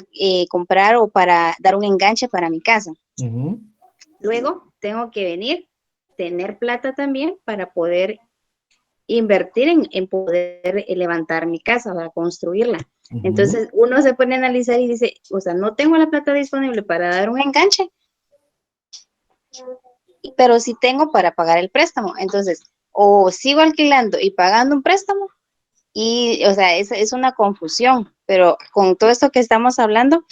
comprar o para dar un enganche para mi casa. Uh-huh. Luego tengo que tener plata también para poder invertir en poder levantar mi casa, para construirla. Uh-huh. Entonces uno se pone a analizar y dice, o sea, no tengo la plata disponible para dar un enganche, pero sí tengo para pagar el préstamo. Entonces, o sigo alquilando y pagando un préstamo, y, o sea, es una confusión, pero con todo esto que estamos hablando,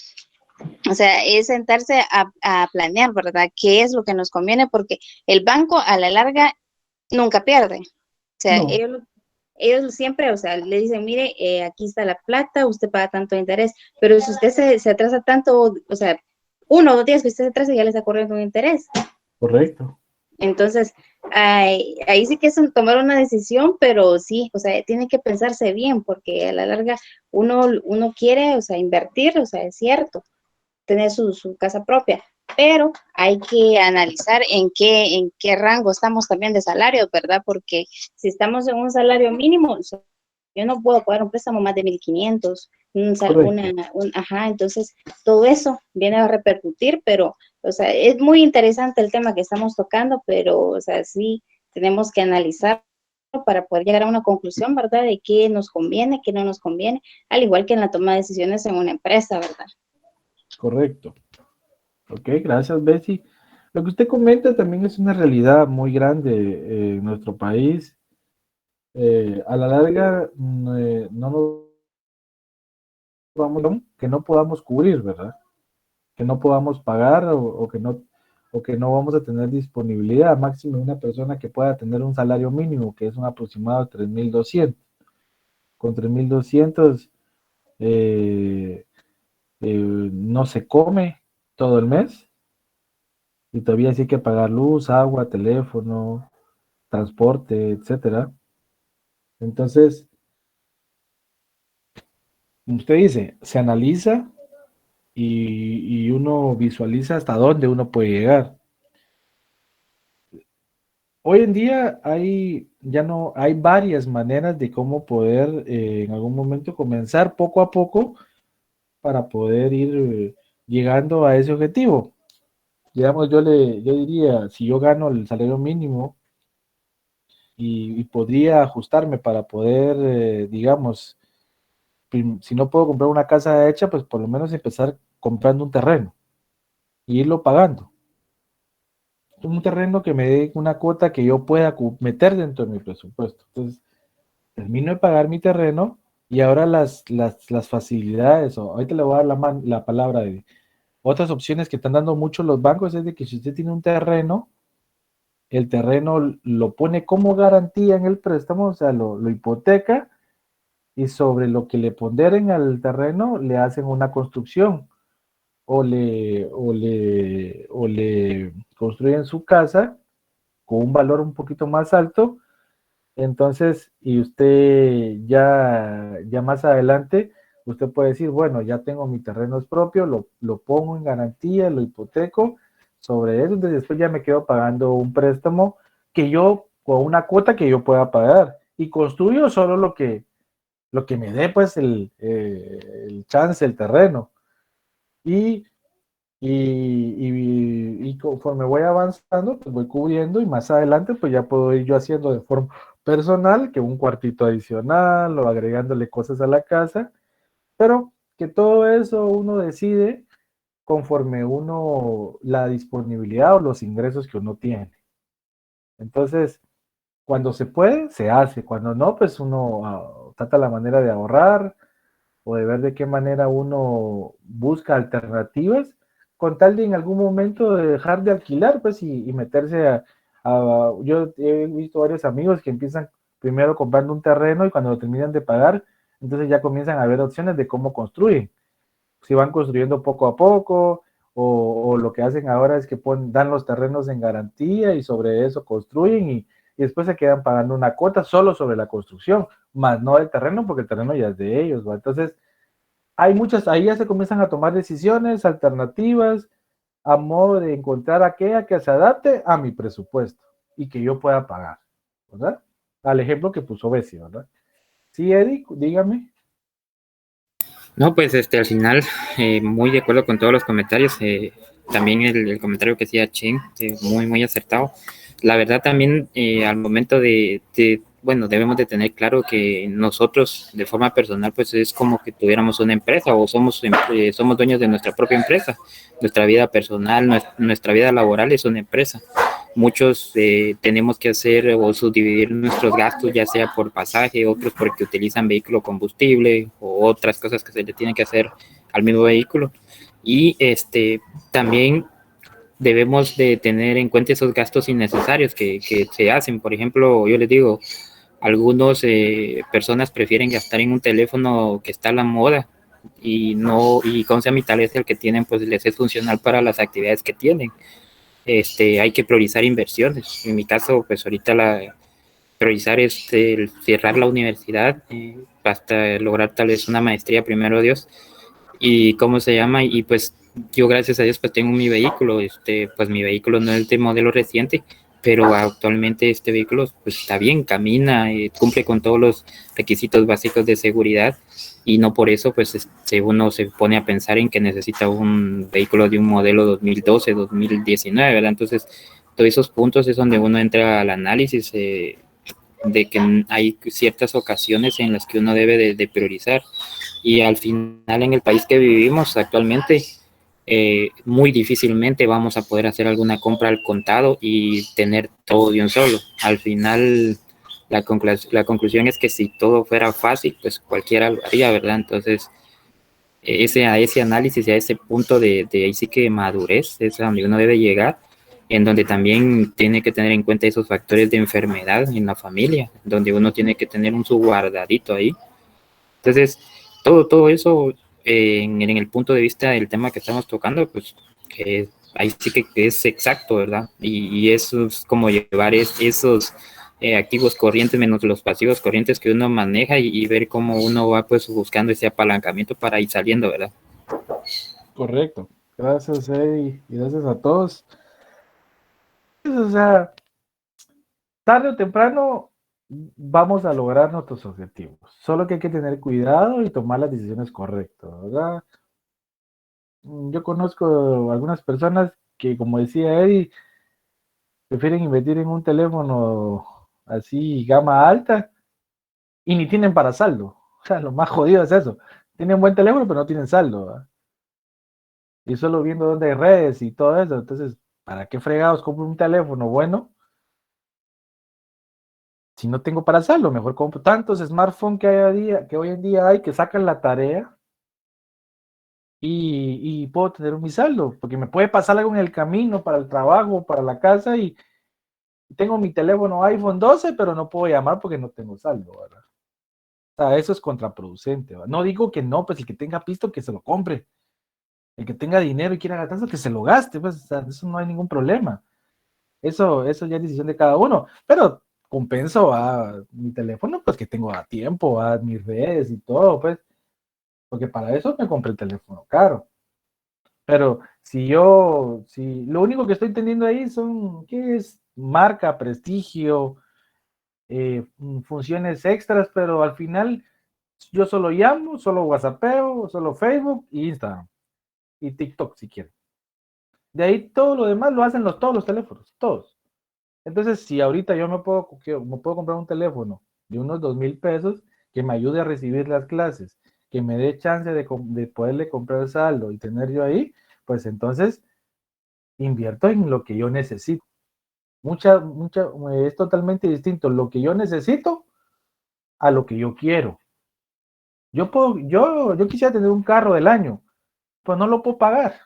o sea, es sentarse a planear, ¿verdad? ¿Qué es lo que nos conviene? Porque el banco a la larga nunca pierde. O sea, No. ellos siempre, o sea, le dicen, mire, aquí está la plata, usted paga tanto de interés, pero si usted se atrasa tanto, o sea, 1 o 2 días que usted se atrasa, ya le está corriendo un interés. Correcto. Entonces, ahí sí que es tomar una decisión, pero sí, o sea, tiene que pensarse bien, porque a la larga uno quiere, o sea, invertir, o sea, es cierto, tener su casa propia, pero hay que analizar en qué rango estamos también de salario, ¿verdad? Porque si estamos en un salario mínimo, o sea, yo no puedo pagar un préstamo más de 1,500, ajá, entonces todo eso viene a repercutir, pero, o sea, es muy interesante el tema que estamos tocando, pero, o sea, sí tenemos que analizar para poder llegar a una conclusión, ¿verdad? De qué nos conviene, qué no nos conviene, al igual que en la toma de decisiones en una empresa, ¿verdad? Correcto. Ok, gracias, Betsy. Lo que usted comenta también es una realidad muy grande en nuestro país. A la larga, no nos vamos que no podamos cubrir, ¿verdad? Que no podamos pagar o que no vamos a tener disponibilidad máxima de una persona que pueda tener un salario mínimo, que es un aproximado de 3,200. Con 3,200 no se come todo el mes y todavía sí hay que pagar luz, agua, teléfono, transporte, etcétera. Entonces, usted dice, se analiza y uno visualiza hasta dónde uno puede llegar. Hoy en día hay varias maneras de cómo poder en algún momento comenzar poco a poco para poder ir llegando a ese objetivo. Digamos, yo diría, si yo gano el salario mínimo y podría ajustarme para poder, digamos, si no puedo comprar una casa hecha, pues por lo menos empezar comprando un terreno y irlo pagando. Un terreno que me dé una cuota que yo pueda meter dentro de mi presupuesto. Entonces, termino de pagar mi terreno y ahora las facilidades, o ahorita le voy a dar la palabra de otras opciones que están dando mucho los bancos, es de que si usted tiene un terreno, el terreno lo pone como garantía en el préstamo, o sea, lo hipoteca y sobre lo que le ponderen al terreno le hacen una construcción o le construyen su casa con un valor un poquito más alto. Entonces, y usted ya más adelante, usted puede decir, bueno, ya tengo mi terreno es propio, lo pongo en garantía, lo hipoteco sobre eso, entonces después ya me quedo pagando un préstamo con una cuota que yo pueda pagar y construyo solo lo que me dé pues el chance, el terreno. Y, y conforme voy avanzando, pues voy cubriendo y más adelante pues ya puedo ir yo haciendo de forma personal que un cuartito adicional o agregándole cosas a la casa, pero que todo eso uno decide conforme la disponibilidad o los ingresos que uno tiene. Entonces, cuando se puede, se hace. Cuando no, pues uno trata la manera de ahorrar o de ver de qué manera uno busca alternativas con tal de en algún momento de dejar de alquilar, pues, y meterse yo he visto varios amigos que empiezan primero comprando un terreno y cuando lo terminan de pagar, entonces ya comienzan a ver opciones de cómo construyen. Si van construyendo poco a poco, o lo que hacen ahora es que dan los terrenos en garantía y sobre eso construyen y después se quedan pagando una cuota solo sobre la construcción, más no el terreno, porque el terreno ya es de ellos, ¿va? Entonces, ahí ya se comienzan a tomar decisiones alternativas a modo de encontrar aquella que se adapte a mi presupuesto y que yo pueda pagar, ¿verdad? Al ejemplo que puso Bessie, ¿verdad? Sí, Eddie, dígame. No, pues al final, muy de acuerdo con todos los comentarios. También el comentario que hacía Chen, muy, muy acertado. La verdad también, al momento bueno, debemos de tener claro que nosotros, de forma personal, pues es como que tuviéramos una empresa o somos dueños de nuestra propia empresa. Nuestra vida personal, nuestra vida laboral es una empresa. Muchos tenemos que hacer o subdividir nuestros gastos, ya sea por pasaje, otros porque utilizan vehículo combustible o otras cosas que se le tienen que hacer al mismo vehículo. Y también debemos de tener en cuenta esos gastos innecesarios que se hacen. Por ejemplo, yo les digo, algunas personas prefieren gastar en un teléfono que está a la moda y con esa mitad es el que tienen, pues les es funcional para las actividades que tienen. Hay que priorizar inversiones. En mi caso, pues ahorita priorizar el cerrar la universidad hasta lograr tal vez una maestría, primero Dios, y cómo se llama, y pues yo gracias a Dios pues tengo mi vehículo, pues mi vehículo no es de modelo reciente, pero actualmente este vehículo pues está bien, camina, cumple con todos los requisitos básicos de seguridad y no por eso pues uno se pone a pensar en que necesita un vehículo de un modelo 2012, 2019, ¿verdad? Entonces todos esos puntos es donde uno entra al análisis de que hay ciertas ocasiones en las que uno debe de priorizar y al final en el país que vivimos actualmente muy difícilmente vamos a poder hacer alguna compra al contado y tener todo de un solo. Al final la conclusión es que si todo fuera fácil, pues cualquiera lo haría, ¿verdad? Entonces, a ese análisis y a ese punto de ahí sí que madurez es a donde uno debe llegar, en donde también tiene que tener en cuenta esos factores de enfermedad en la familia, donde uno tiene que tener un su guardadito ahí. Entonces, todo eso en el punto de vista del tema que estamos tocando, pues ahí sí que es exacto, ¿verdad? Y eso es como llevar esos activos corrientes menos los pasivos corrientes que uno maneja y ver cómo uno va pues buscando ese apalancamiento para ir saliendo, ¿verdad? Correcto. Gracias, Eddie, y gracias a todos. Pues, o sea, tarde o temprano vamos a lograr nuestros objetivos. Solo que hay que tener cuidado y tomar las decisiones correctas, ¿verdad? Yo conozco algunas personas que, como decía Eddie, prefieren invertir en un teléfono así gama alta, y ni tienen para saldo. O sea, lo más jodido es eso. Tienen buen teléfono, pero no tienen saldo, ¿verdad? Y solo viendo dónde hay redes y todo eso. Entonces, ¿para qué fregados compro un teléfono bueno si no tengo para saldo? Mejor compro tantos smartphones que hoy en día hay que sacan la tarea y puedo tener mi saldo, porque me puede pasar algo en el camino para el trabajo, para la casa y tengo mi teléfono iPhone 12, pero no puedo llamar porque no tengo saldo, ¿verdad? O sea, eso es contraproducente, ¿verdad? No digo que no, pues el que tenga pisto que se lo compre. El que tenga dinero y quiera gastarse, que se lo gaste, pues, o sea, eso no hay ningún problema. Eso ya es decisión de cada uno. Pero compenso a mi teléfono, pues que tengo a tiempo, a mis redes y todo, pues, porque para eso me compré el teléfono caro. Pero si lo único que estoy entendiendo ahí son, ¿qué es? Marca, prestigio, funciones extras, pero al final yo solo llamo, solo WhatsAppeo, solo Facebook y Instagram y TikTok si quieren. De ahí todo lo demás lo hacen todos los teléfonos, todos. Entonces, si ahorita yo me puedo comprar un teléfono de unos 2,000 pesos que me ayude a recibir las clases, que me dé chance de poderle comprar saldo y tener yo ahí, pues entonces invierto en lo que yo necesito. Es totalmente distinto lo que yo necesito a lo que yo quiero. Yo quisiera tener un carro del año, pues no lo puedo pagar.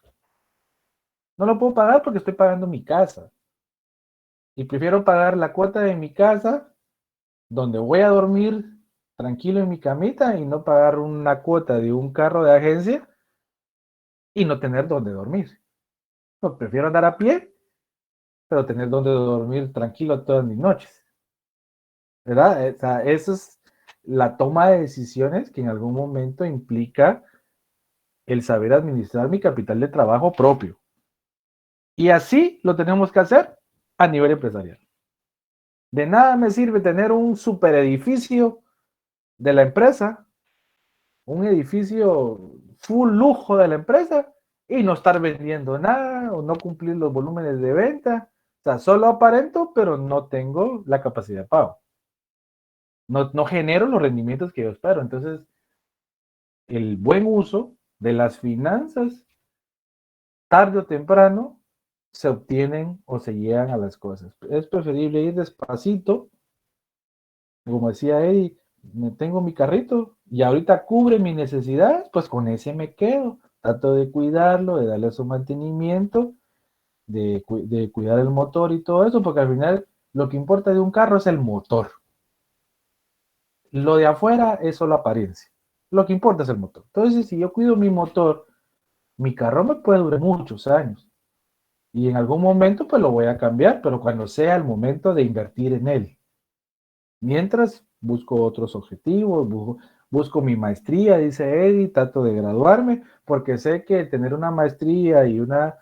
No lo puedo pagar porque estoy pagando mi casa. Y prefiero pagar la cuota de mi casa, donde voy a dormir tranquilo en mi camita y no pagar una cuota de un carro de agencia y no tener donde dormir. No, prefiero andar a pie, pero tener donde dormir tranquilo todas mis noches. ¿Verdad? O sea, eso es la toma de decisiones que en algún momento implica el saber administrar mi capital de trabajo propio. Y así lo tenemos que hacer a nivel empresarial. De nada me sirve tener un super edificio de la empresa, un edificio full lujo de la empresa y no estar vendiendo nada o no cumplir los volúmenes de venta. O sea, solo aparento, pero no tengo la capacidad de pago. No genero los rendimientos que yo espero. Entonces, el buen uso de las finanzas, tarde o temprano, se obtienen o se llegan a las cosas. Es preferible ir despacito, como decía Eddie, me tengo mi carrito y ahorita cubre mi necesidad, pues con ese me quedo. Trato de cuidarlo, de darle su mantenimiento, de cuidar el motor y todo eso, porque al final lo que importa de un carro es el motor. Lo de afuera es solo apariencia. Lo que importa es el motor. Entonces, si yo cuido mi motor, mi carro me puede durar muchos años. Y en algún momento, pues lo voy a cambiar, pero cuando sea el momento de invertir en él. Mientras busco otros objetivos, busco mi maestría, dice Eddie, trato de graduarme, porque sé que tener una maestría y una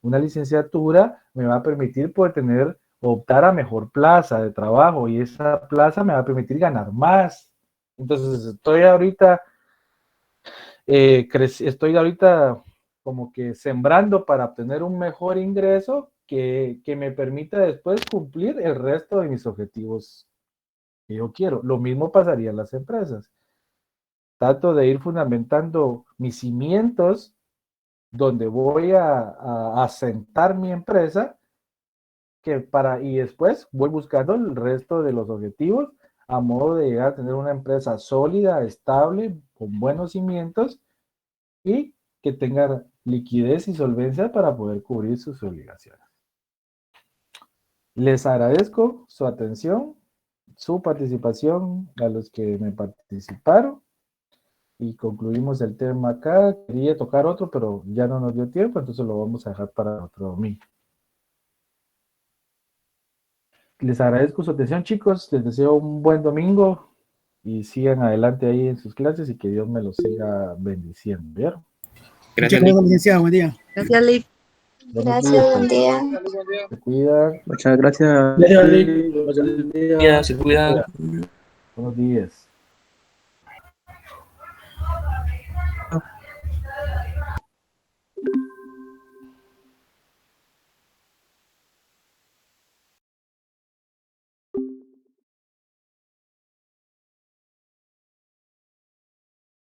licenciatura me va a permitir poder optar a mejor plaza de trabajo y esa plaza me va a permitir ganar más. Entonces estoy ahorita como que sembrando para obtener un mejor ingreso que me permita después cumplir el resto de mis objetivos que yo quiero. Lo mismo pasaría en las empresas. Trato de ir fundamentando mis cimientos donde voy a asentar mi empresa y después voy buscando el resto de los objetivos a modo de llegar a tener una empresa sólida, estable, con buenos cimientos y que tenga liquidez y solvencia para poder cubrir sus obligaciones. Les agradezco su atención, su participación, a los que me participaron y concluimos el tema acá. Quería tocar otro, pero ya no nos dio tiempo, entonces lo vamos a dejar para otro domingo. Les agradezco su atención, chicos. Les deseo un buen domingo y sigan adelante ahí en sus clases y que Dios me los siga bendiciendo. ¿Vieron? Muchas gracias, licenciado. Buen día. Gracias, Lick. Gracias, buen día. Se cuidan. Muchas gracias. Gracias, Lick. Se cuidan. Buenos días.